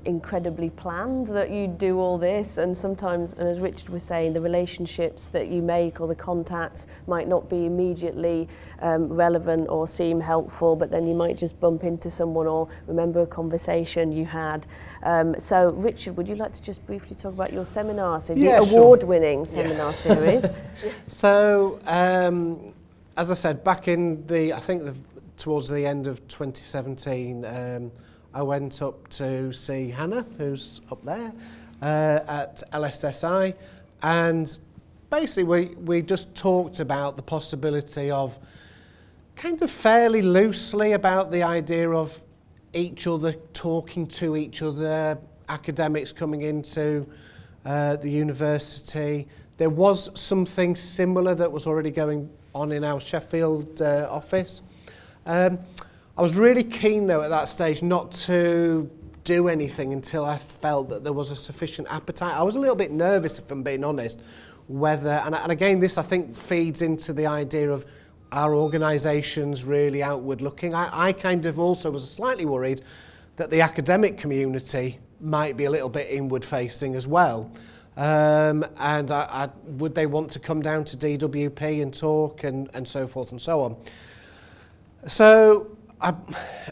incredibly planned that you do all this, and sometimes, and as Richard was saying, the relationships that you make or the contacts might not be immediately relevant or seem helpful, but then you might just bump into someone or remember a conversation you had. So Richard, would you like to just briefly talk about your seminar, your award-winning seminar series? So, as I said, back in towards the end of 2017, I went up to see Hannah, who's up there, at LSSI, and basically we just talked about the possibility of kind of fairly loosely about the idea of each other talking to each other, academics coming into the university. There was something similar that was already going on in our Sheffield office. I was really keen though at that stage not to do anything until I felt that there was a sufficient appetite. I was a little bit nervous, if I'm being honest, whether, and again this I think feeds into the idea of our organisations really outward looking. I kind of also was slightly worried that the academic community might be a little bit inward facing as well. And would they want to come down to DWP and talk and so forth and so on. So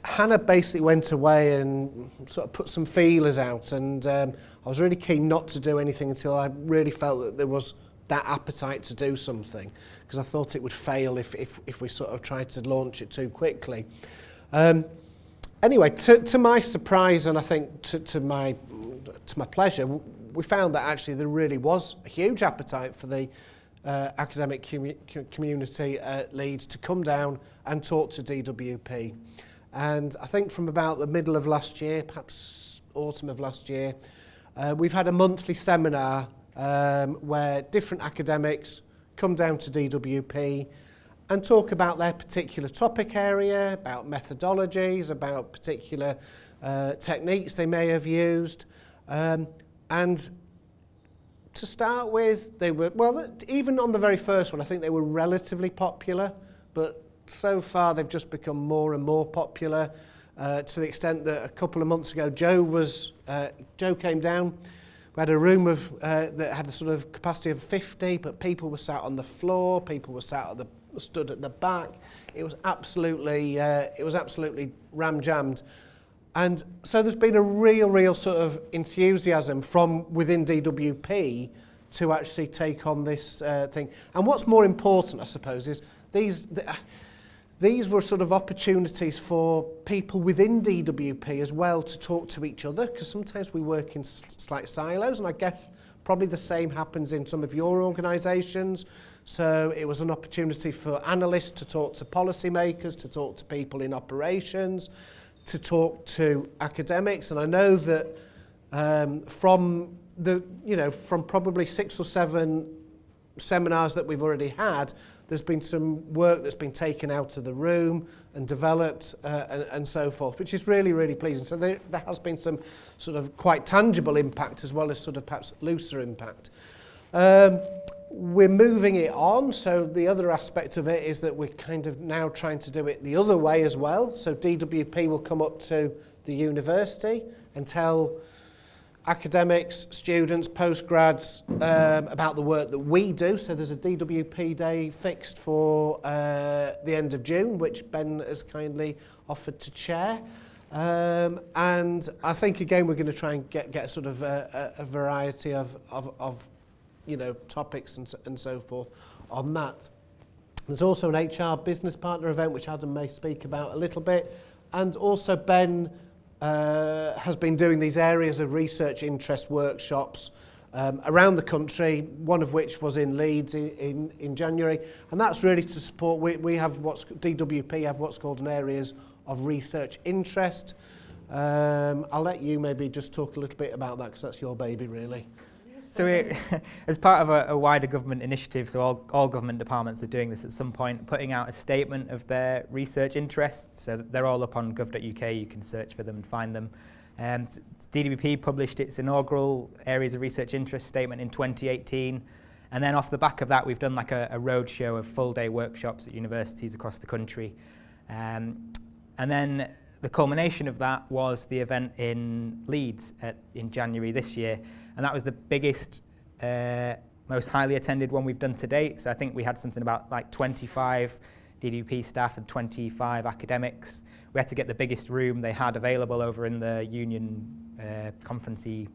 Hannah basically went away and sort of put some feelers out, and I was really keen not to do anything until I really felt that there was that appetite to do something, because I thought it would fail if we sort of tried to launch it too quickly. Anyway, to my surprise, and I think to my pleasure, we found that actually there really was a huge appetite for the academic community at Leeds to come down and talk to DWP. And I think from about the middle of last year, perhaps autumn of last year, we've had a monthly seminar where different academics come down to DWP and talk about their particular topic area, about methodologies, about particular techniques they may have used. And to start with, they were, well, even on the very first one, I think they were relatively popular, but so far they've just become more and more popular to the extent that a couple of months ago, Joe came down. We had a room of that had a sort of capacity of 50, but people were sat on the floor, people were stood at the back. It was absolutely ram-jammed. And so there's been a real sort of enthusiasm from within DWP to actually take on this thing. And what's more important, I suppose, is these were sort of opportunities for people within DWP as well to talk to each other, because sometimes we work in slight silos, and I guess probably the same happens in some of your organisations. So it was an opportunity for analysts to talk to policymakers, to talk to people in operations, to talk to academics. And I know that from probably 6 or 7 seminars that we've already had, there's been some work that's been taken out of the room and developed and so forth, which is really pleasing. So there has been some sort of quite tangible impact as well as sort of perhaps looser impact. We're moving it on, so the other aspect of it is that we're kind of now trying to do it the other way as well. So DWP will come up to the university and tell academics, students, postgrads about the work that we do. So there's a DWP day fixed for the end of June, which Ben has kindly offered to chair. And I think again we're going to try and get sort of a variety of topics and so forth on that. There's also an HR business partner event which Adam may speak about a little bit, and also Ben has been doing these areas of research interest workshops around the country, one of which was in Leeds in January, and that's really to support, we have DWP have what's called an areas of research interest. I'll let you maybe just talk a little bit about that, because that's your baby really. So as part of a wider government initiative, so all government departments are doing this at some point, putting out a statement of their research interests. So they're all up on gov.uk, you can search for them and find them. DWP published its inaugural Areas of Research Interest statement in 2018. And then off the back of that, we've done like a roadshow of full-day workshops at universities across the country. And then the culmination of that was the event in Leeds in January this year. And that was the biggest, most highly attended one we've done to date. So I think we had something about like 25 DWP staff and 25 academics. We had to get the biggest room they had available over in the union conference-y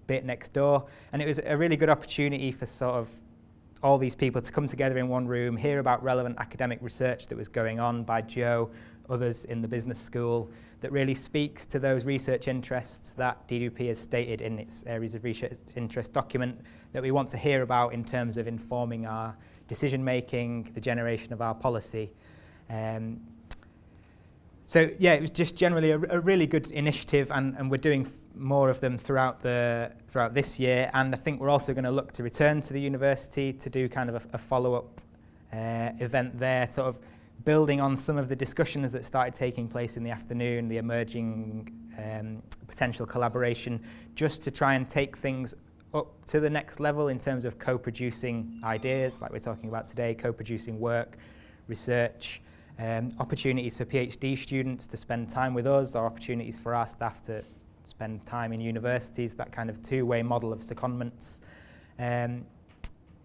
bit next door. And it was a really good opportunity for sort of all these people to come together in one room, hear about relevant academic research that was going on by Joe, others in the business school, that really speaks to those research interests that DWP has stated in its Areas of Research Interest document that we want to hear about in terms of informing our decision making, the generation of our policy. So yeah, it was just generally a really good initiative, and we're doing more of them throughout this year. And I think we're also going to look to return to the university to do kind of a follow-up event there, sort of building on some of the discussions that started taking place in the afternoon, the emerging potential collaboration, just to try and take things up to the next level in terms of co-producing ideas, like we're talking about today, co-producing work, research, opportunities for PhD students to spend time with us, or opportunities for our staff to spend time in universities, that kind of two-way model of secondments.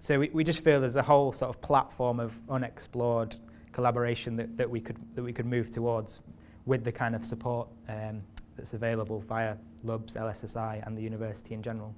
So we just feel there's a whole sort of platform of unexplored collaboration that we could move towards with the kind of support that's available via LUBS, LSSI and the university in general.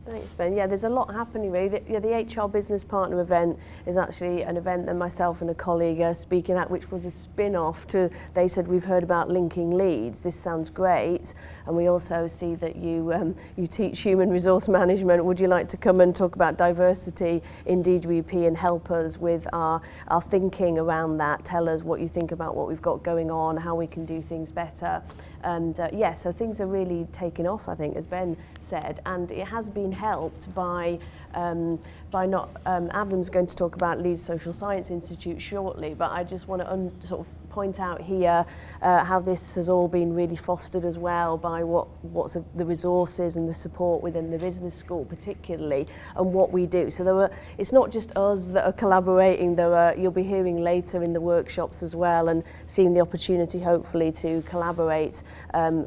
Thanks, Ben. Yeah, there's a lot happening really. The HR Business Partner event is actually an event that myself and a colleague are speaking at, which was a spin-off to, they said, we've heard about linking Leeds. This sounds great. And we also see that you teach human resource management. Would you like to come and talk about diversity in DWP and help us with our thinking around that? Tell us what you think about what we've got going on, how we can do things better. And yeah, so things are really taking off, I think, as Ben said, and it has been helped by not, Adam's going to talk about Leeds Social Science Institute shortly, but I just want to sort of point out here how this has all been really fostered as well by what's the resources and the support within the business school particularly, and what we do. So it's not just us that are collaborating, you'll be hearing later in the workshops as well and seeing the opportunity hopefully to collaborate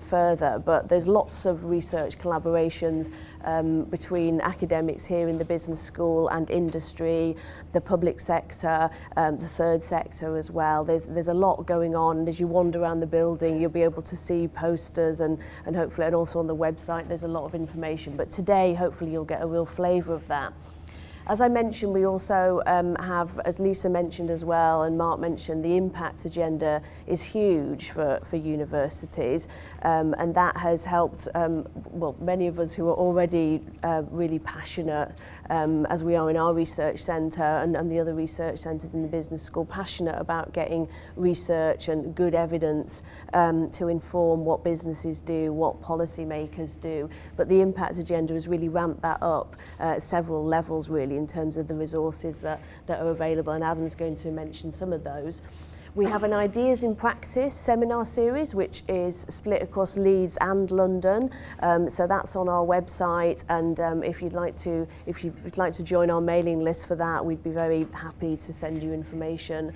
further, but there's lots of research collaborations between academics here in the business school and industry, the public sector, the third sector as well. There's a lot going on, and as you wander around the building you'll be able to see posters and hopefully, and also on the website there's a lot of information, but today hopefully you'll get a real flavour of that. As I mentioned, we also have, as Lisa mentioned as well, and Mark mentioned, the impact agenda is huge for universities, and that has helped, well, many of us who are already really passionate, as we are in our research centre and the other research centres in the business school, passionate about getting research and good evidence to inform what businesses do, what policymakers do. But the impact agenda has really ramped that up at several levels, really, in terms of the resources that are available, and Adam's going to mention some of those. We have an Ideas in Practice seminar series, which is split across Leeds and London. So that's on our website, and if you'd like to join our mailing list for that, we'd be very happy to send you information,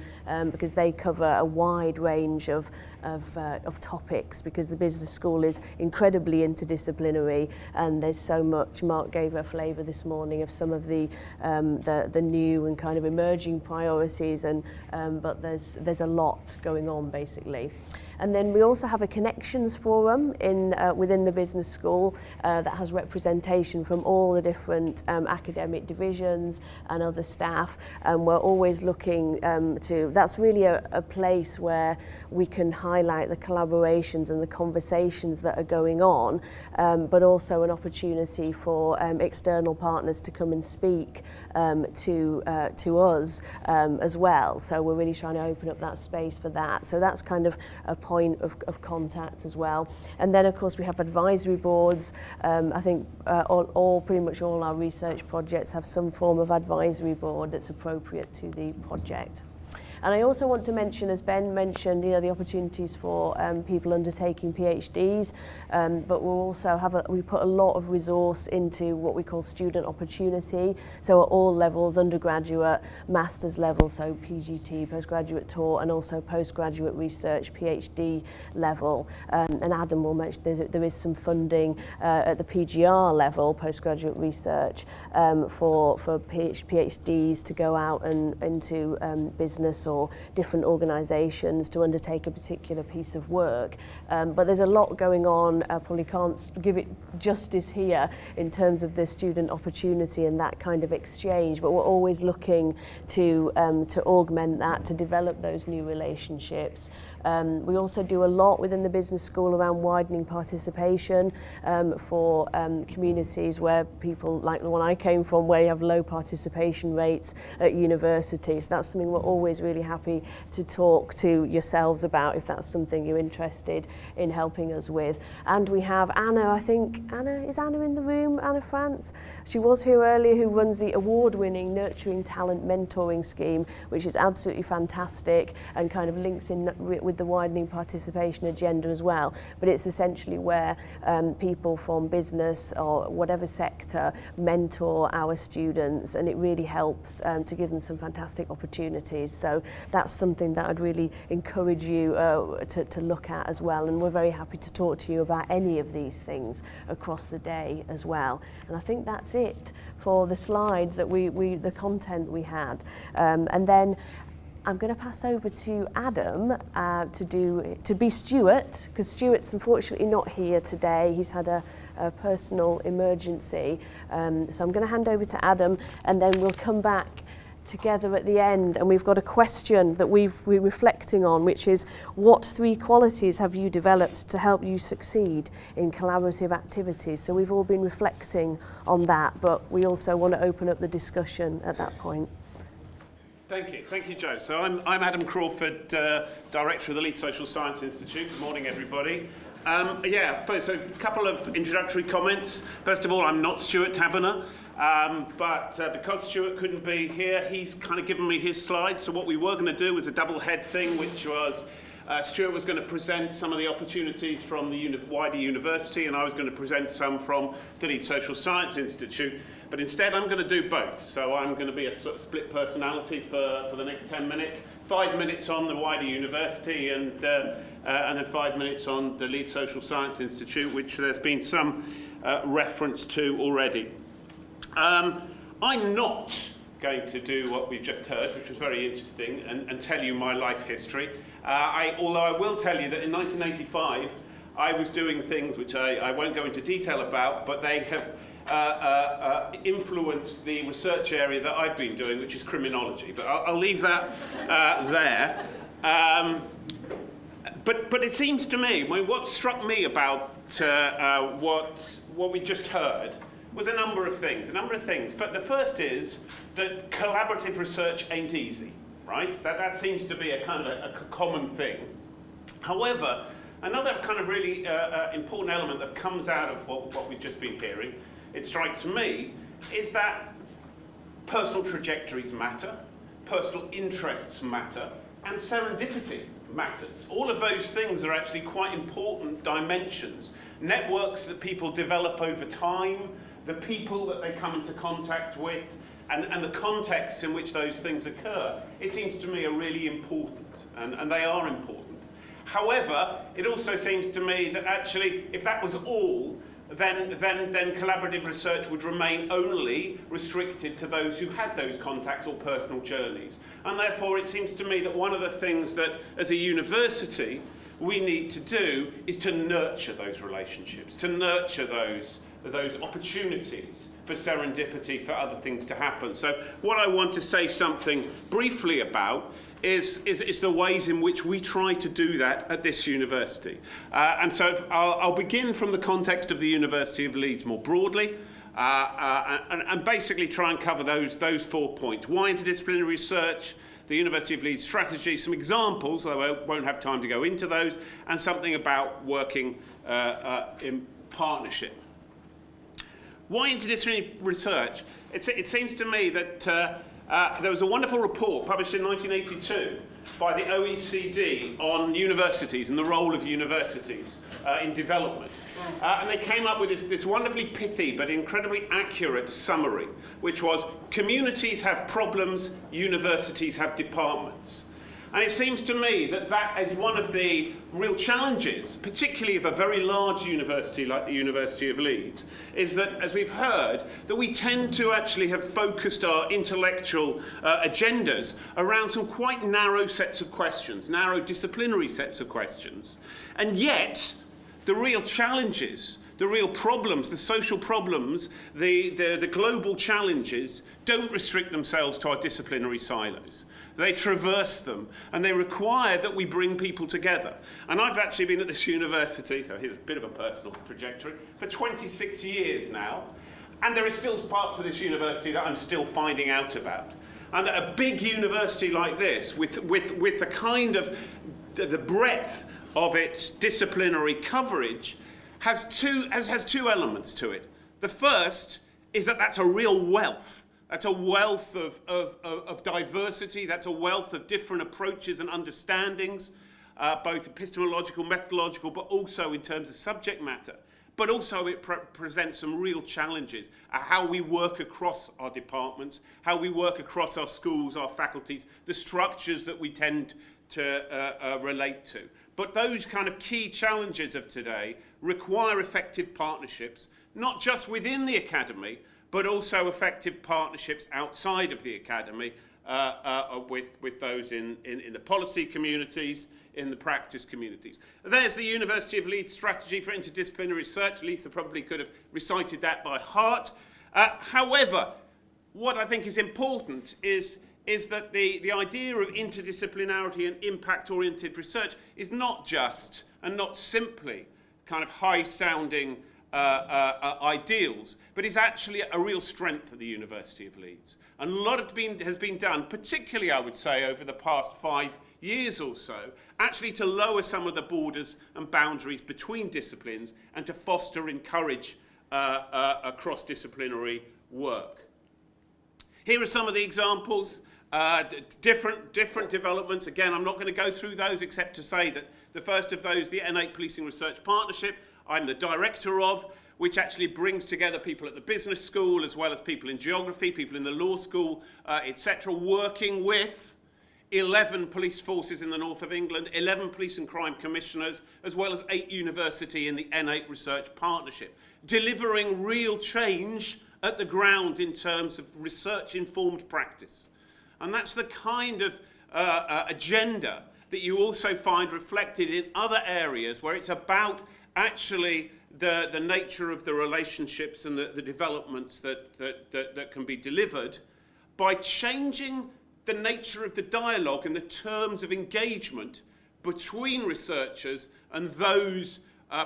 because they cover a wide range of topics, because the business school is incredibly interdisciplinary, and there's so much. Mark gave a flavour this morning of some of the new and kind of emerging priorities, and but there's a lot going on basically. And then we also have a connections forum within the business school that has representation from all the different academic divisions and other staff, and we're always looking that's really a place where we can highlight the collaborations and the conversations that are going on, but also an opportunity for external partners to come and speak to us as well. So we're really trying to open up that space for that. So that's kind of a point of contact as well. And then of course we have advisory boards. I think pretty much all our research projects have some form of advisory board that's appropriate to the project. And I also want to mention, as Ben mentioned, the opportunities for people undertaking PhDs, but we'll also we put a lot of resource into what we call student opportunity. So at all levels, undergraduate, master's level, so PGT, postgraduate taught, and also postgraduate research, PhD level. And Adam will mention there is some funding at the PGR level, postgraduate research, for PhDs to go out and into business or different organisations to undertake a particular piece of work. But there's a lot going on. I probably can't give it justice here in terms of the student opportunity and that kind of exchange, but we're always looking to augment that, to develop those new relationships. We also do a lot within the business school around widening participation for communities where people, like the one I came from, where you have low participation rates at universities. That's something we're always really happy to talk to yourselves about if that's something you're interested in helping us with. And we have Anna, I think, is Anna in the room? Anna France? She was here earlier, who runs the award-winning Nurturing Talent Mentoring Scheme, which is absolutely fantastic and kind of links in with the widening participation agenda as well. But it's essentially where people from business or whatever sector mentor our students, and it really helps to give them some fantastic opportunities. So that's something that I'd really encourage you to look at as well, and we're very happy to talk to you about any of these things across the day as well. And I think that's it for the slides that the content we had, and then I'm going to pass over to Adam to be Stewart, because Stewart's unfortunately not here today. He's had a personal emergency. So I'm going to hand over to Adam, and then we'll come back together at the end, and we've got a question that we're reflecting on, which is, what 3 qualities have you developed to help you succeed in collaborative activities? So we've all been reflecting on that, but we also want to open up the discussion at that point. Thank you, Jo. So I'm Adam Crawford, Director of the Leeds Social Science Institute. Good morning, everybody. So a couple of introductory comments. First of all, I'm not Stewart Taberner, but because Stewart couldn't be here, he's kind of given me his slides. So what we were going to do was a double head thing, which was Stewart was going to present some of the opportunities from the wider university, and I was going to present some from the Leeds Social Science Institute. But instead, I'm going to do both. So I'm going to be a sort of split personality for the next 10 minutes. 5 minutes on the wider university, and then 5 minutes on the Leeds Social Science Institute, which there's been some reference to already. I'm not going to do what we've just heard, which was very interesting, and tell you my life history. Although I will tell you that in 1985, I was doing things which I won't go into detail about, but they have influenced the research area that I've been doing, which is criminology. But I'll leave that there. But it seems to me, what struck me about what we just heard was a number of things. But the first is that collaborative research ain't easy, right? That seems to be a kind of a common thing. However, another kind of really important element that comes out of what we've just been hearing, it strikes me, is that personal trajectories matter, personal interests matter, and serendipity matters. All of those things are actually quite important dimensions. Networks that people develop over time, the people that they come into contact with, and the contexts in which those things occur, it seems to me are really important, and they are important. However, it also seems to me that actually, if that was all, then collaborative research would remain only restricted to those who had those contacts or personal journeys. And therefore, it seems to me that one of the things that, as a university, we need to do is to nurture those relationships, to nurture those opportunities for serendipity, for other things to happen. So what I want to say something briefly about is the ways in which we try to do that at this university. And so I'll begin from the context of the University of Leeds more broadly, and basically try and cover those 4 points. Why interdisciplinary research, the University of Leeds strategy, some examples, although I won't have time to go into those, and something about working in partnership. Why interdisciplinary research? It seems to me that there was a wonderful report published in 1982 by the OECD on universities and the role of universities in development. And they came up with this wonderfully pithy but incredibly accurate summary, which was, communities have problems, universities have departments. And it seems to me that is one of the real challenges, particularly of a very large university like the University of Leeds, is that, as we've heard, that we tend to actually have focused our intellectual agendas around some quite narrow sets of questions, narrow disciplinary sets of questions. And yet, the real challenges, the real problems, the social problems, the global challenges don't restrict themselves to our disciplinary silos. They traverse them, and they require that we bring people together. And I've actually been at this university, so here's a bit of a personal trajectory, for 26 years now, and there are still parts of this university that I'm still finding out about. And that a big university like this, with the kind of the breadth of its disciplinary coverage, has two elements to it. The first is that that's a real wealth. That's a wealth of diversity. That's a wealth of different approaches and understandings, both epistemological, methodological, but also in terms of subject matter. But also it presents some real challenges at how we work across our departments, how we work across our schools, our faculties, the structures that we tend to relate to. But those kind of key challenges of today require effective partnerships, not just within the academy, but also effective partnerships outside of the academy with those in the policy communities, in the practice communities. There's the University of Leeds strategy for interdisciplinary research. Lisa probably could have recited that by heart. However, what I think is important is that the idea of interdisciplinarity and impact-oriented research is not just and not simply kind of high-sounding ideals, but is actually a real strength of the University of Leeds. And a lot has been done, particularly, I would say, over the past 5 years or so, actually to lower some of the borders and boundaries between disciplines and to foster, encourage cross-disciplinary work. Here are some of the examples, different developments. Again, I'm not going to go through those except to say that the first of those, the N8 Policing Research Partnership, I'm the director of, which actually brings together people at the business school as well as people in geography, people in the law school, etc., working with 11 police forces in the north of England, 11 police and crime commissioners, as well as 8 university in the N8 Research Partnership, delivering real change at the ground in terms of research-informed practice. And that's the kind of agenda that you also find reflected in other areas where it's about actually the nature of the relationships and the developments that can be delivered by changing the nature of the dialogue and the terms of engagement between researchers and those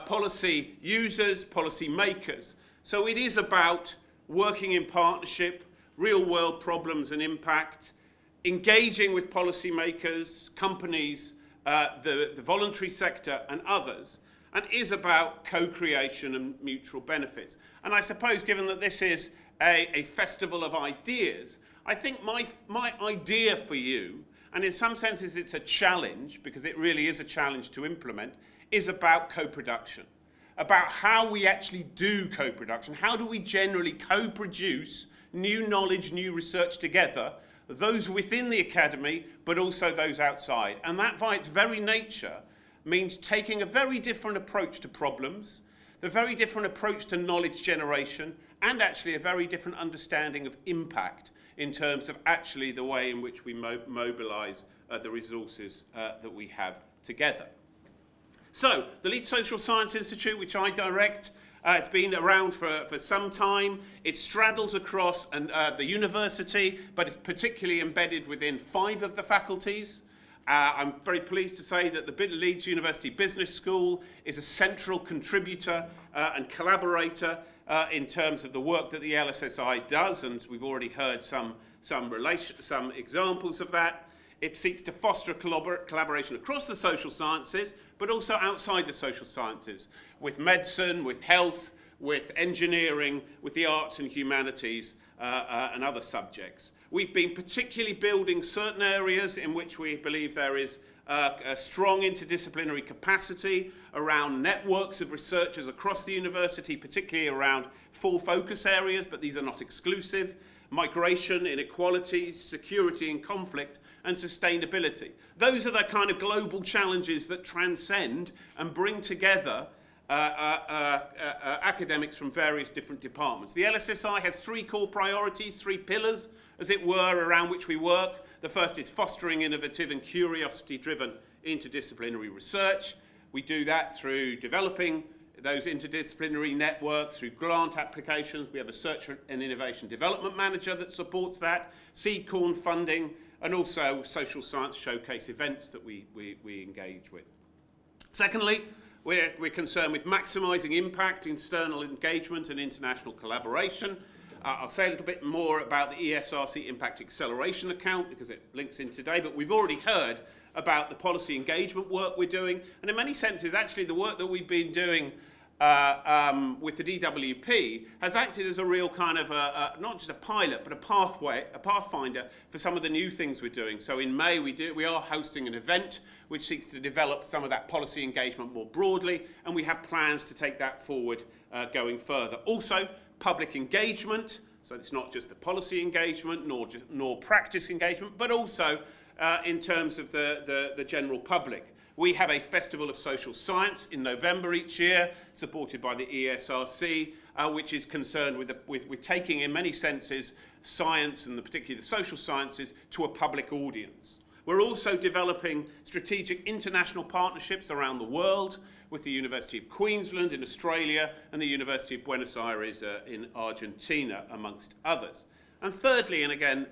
policy users, policy makers. So it is about working in partnership, real-world problems and impact, engaging with policymakers, companies, the voluntary sector and others, and is about co-creation and mutual benefits. And I suppose, given that this is a festival of ideas, I think my idea for you, and in some senses it's a challenge, because it really is a challenge to implement, is about co-production, about how we actually do co-production. How do we generally co-produce new knowledge, new research together, those within the academy, but also those outside? And that, by its very nature, means taking a very different approach to problems, the very different approach to knowledge generation, and actually a very different understanding of impact in terms of actually the way in which we mobilise the resources that we have together. So, the Leeds Social Science Institute, which I direct, it's been around for some time. It straddles across the university, but it's particularly embedded within 5 of the faculties. I'm very pleased to say that the Leeds University Business School is a central contributor and collaborator in terms of the work that the LSSI does, and we've already heard some examples of that. It seeks to foster collaboration across the social sciences, but also outside the social sciences, with medicine, with health, with engineering, with the arts and humanities, and other subjects. We've been particularly building certain areas in which we believe there is a strong interdisciplinary capacity around networks of researchers across the university, particularly around 4 focus areas, but these are not exclusive: migration, inequalities, security and conflict, and sustainability. Those are the kind of global challenges that transcend and bring together academics from various different departments. The LSSI has 3 core priorities, 3 pillars, as it were, around which we work. The first is fostering innovative and curiosity-driven interdisciplinary research. We do that through developing those interdisciplinary networks, through grant applications. We have a Search and Innovation Development Manager that supports that, seed corn funding, and also social science showcase events that we engage with. Secondly, we're concerned with maximising impact, external engagement and international collaboration. I'll say a little bit more about the ESRC Impact Acceleration Account because it links in today, but we've already heard about the policy engagement work we're doing, and in many senses actually the work that we've been doing with the DWP has acted as a real kind of not just a pilot but a pathfinder for some of the new things we're doing. So in May we are hosting an event which seeks to develop some of that policy engagement more broadly, and we have plans to take that forward going further. Also public engagement, so it's not just the policy engagement nor practice engagement, but also in terms of the general public. We have a Festival of Social Science in November each year, supported by the ESRC, which is concerned with taking, in many senses, science, and particularly the social sciences, to a public audience. We're also developing strategic international partnerships around the world with the University of Queensland in Australia and the University of Buenos Aires in Argentina, amongst others. And thirdly, and again,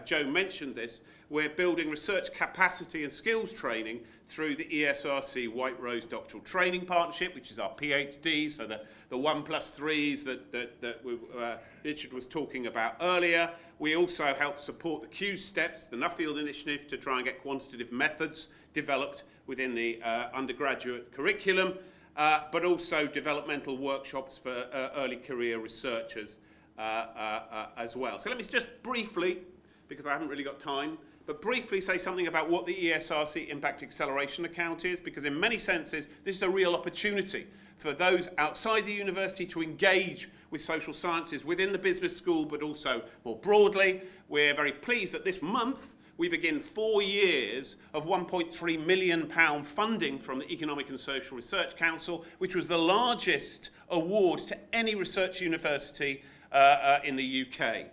Joe mentioned this, we're building research capacity and skills training through the ESRC White Rose Doctoral Training Partnership, which is our PhD, so the 1+3s that Richard was talking about earlier. We also help support the Q Steps, the Nuffield Initiative, to try and get quantitative methods developed within the undergraduate curriculum, but also developmental workshops for early career researchers as well. So let me just briefly, because I haven't really got time, but briefly say something about what the ESRC Impact Acceleration Account is, because in many senses this is a real opportunity for those outside the university to engage with social sciences within the business school, but also more broadly. We're very pleased that this month we begin 4 years of £1.3 million funding from the Economic and Social Research Council, which was the largest award to any research university in the UK.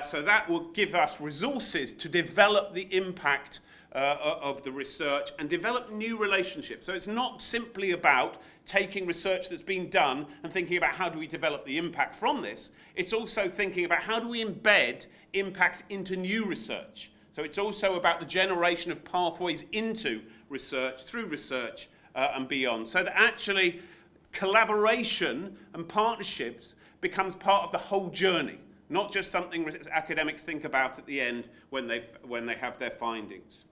So that will give us resources to develop the impact of the research and develop new relationships. So it's not simply about taking research that's been done and thinking about how do we develop the impact from this. It's also thinking about how do we embed impact into new research. So it's also about the generation of pathways into research, through research and beyond. So that actually collaboration and partnerships becomes part of the whole journey, not just something academics think about at the end when they have their findings.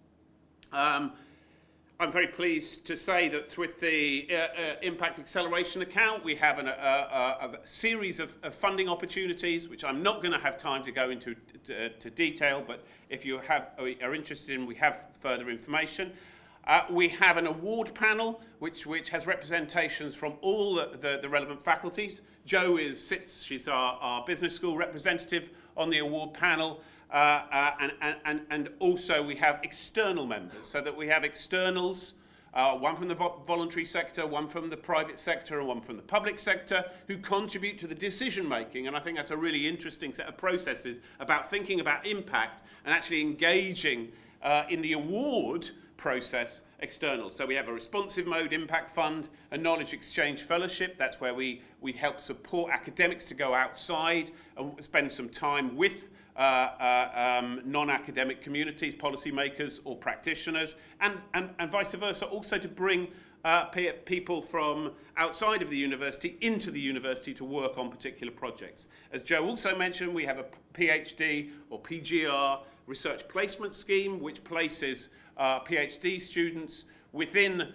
I'm very pleased to say that with the Impact Acceleration Account, we have a series of funding opportunities, which I'm not going to have time to go into to detail, but if you are interested in, we have further information. We have an award panel, which has representations from all the relevant faculties. Jo she's our business school representative on the award panel. And also we have external members, so that we have externals, one from the voluntary sector, one from the private sector, and one from the public sector, who contribute to the decision making. And I think that's a really interesting set of processes about thinking about impact and actually engaging in the award process external. So we have a responsive mode impact fund, a knowledge exchange fellowship. That's where we help support academics to go outside and spend some time with non-academic communities, policymakers or practitioners, and vice versa, also to bring people from outside of the university into the university to work on particular projects. As Joe also mentioned, we have a PhD or PGR research placement scheme, which places PhD students within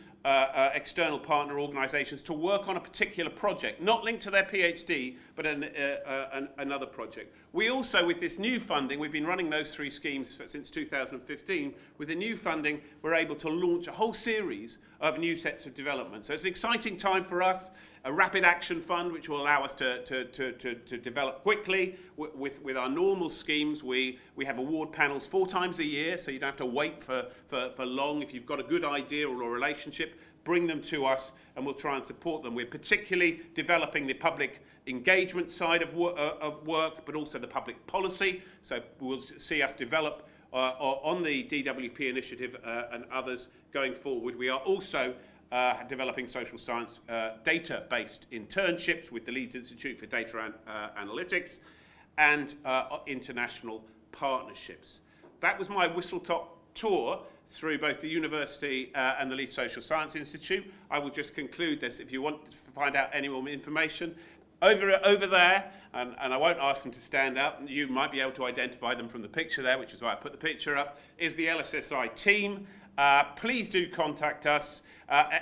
external partner organisations to work on a particular project, not linked to their PhD, but another project. We also, with this new funding, we've been running those three schemes since 2015. With the new funding, we're able to launch a whole series of new sets of development. So it's an exciting time for us. A rapid action fund, which will allow us to develop quickly. With our normal schemes, we have award panels 4 times a year, so you don't have to wait for long. If you've got a good idea or a relationship, bring them to us and we'll try and support them. We're particularly developing the public engagement side of work, but also the public policy. So we'll see us develop on the DWP initiative and others going forward. We are also developing social science data-based internships with the Leeds Institute for Data Analytics and international partnerships. That was my whistle-top tour through both the university and the Leeds Social Science Institute. I will just conclude this. If you want to find out any more information, Over there, and I won't ask them to stand up, you might be able to identify them from the picture there, which is why I put the picture up, is the LSSI team. Please do contact us.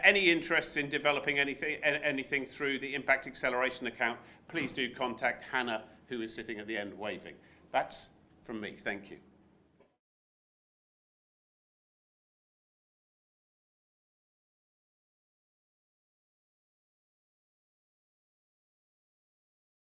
Any interest in developing anything through the Impact Acceleration account, please do contact Hannah, who is sitting at the end waving. That's from me. Thank you.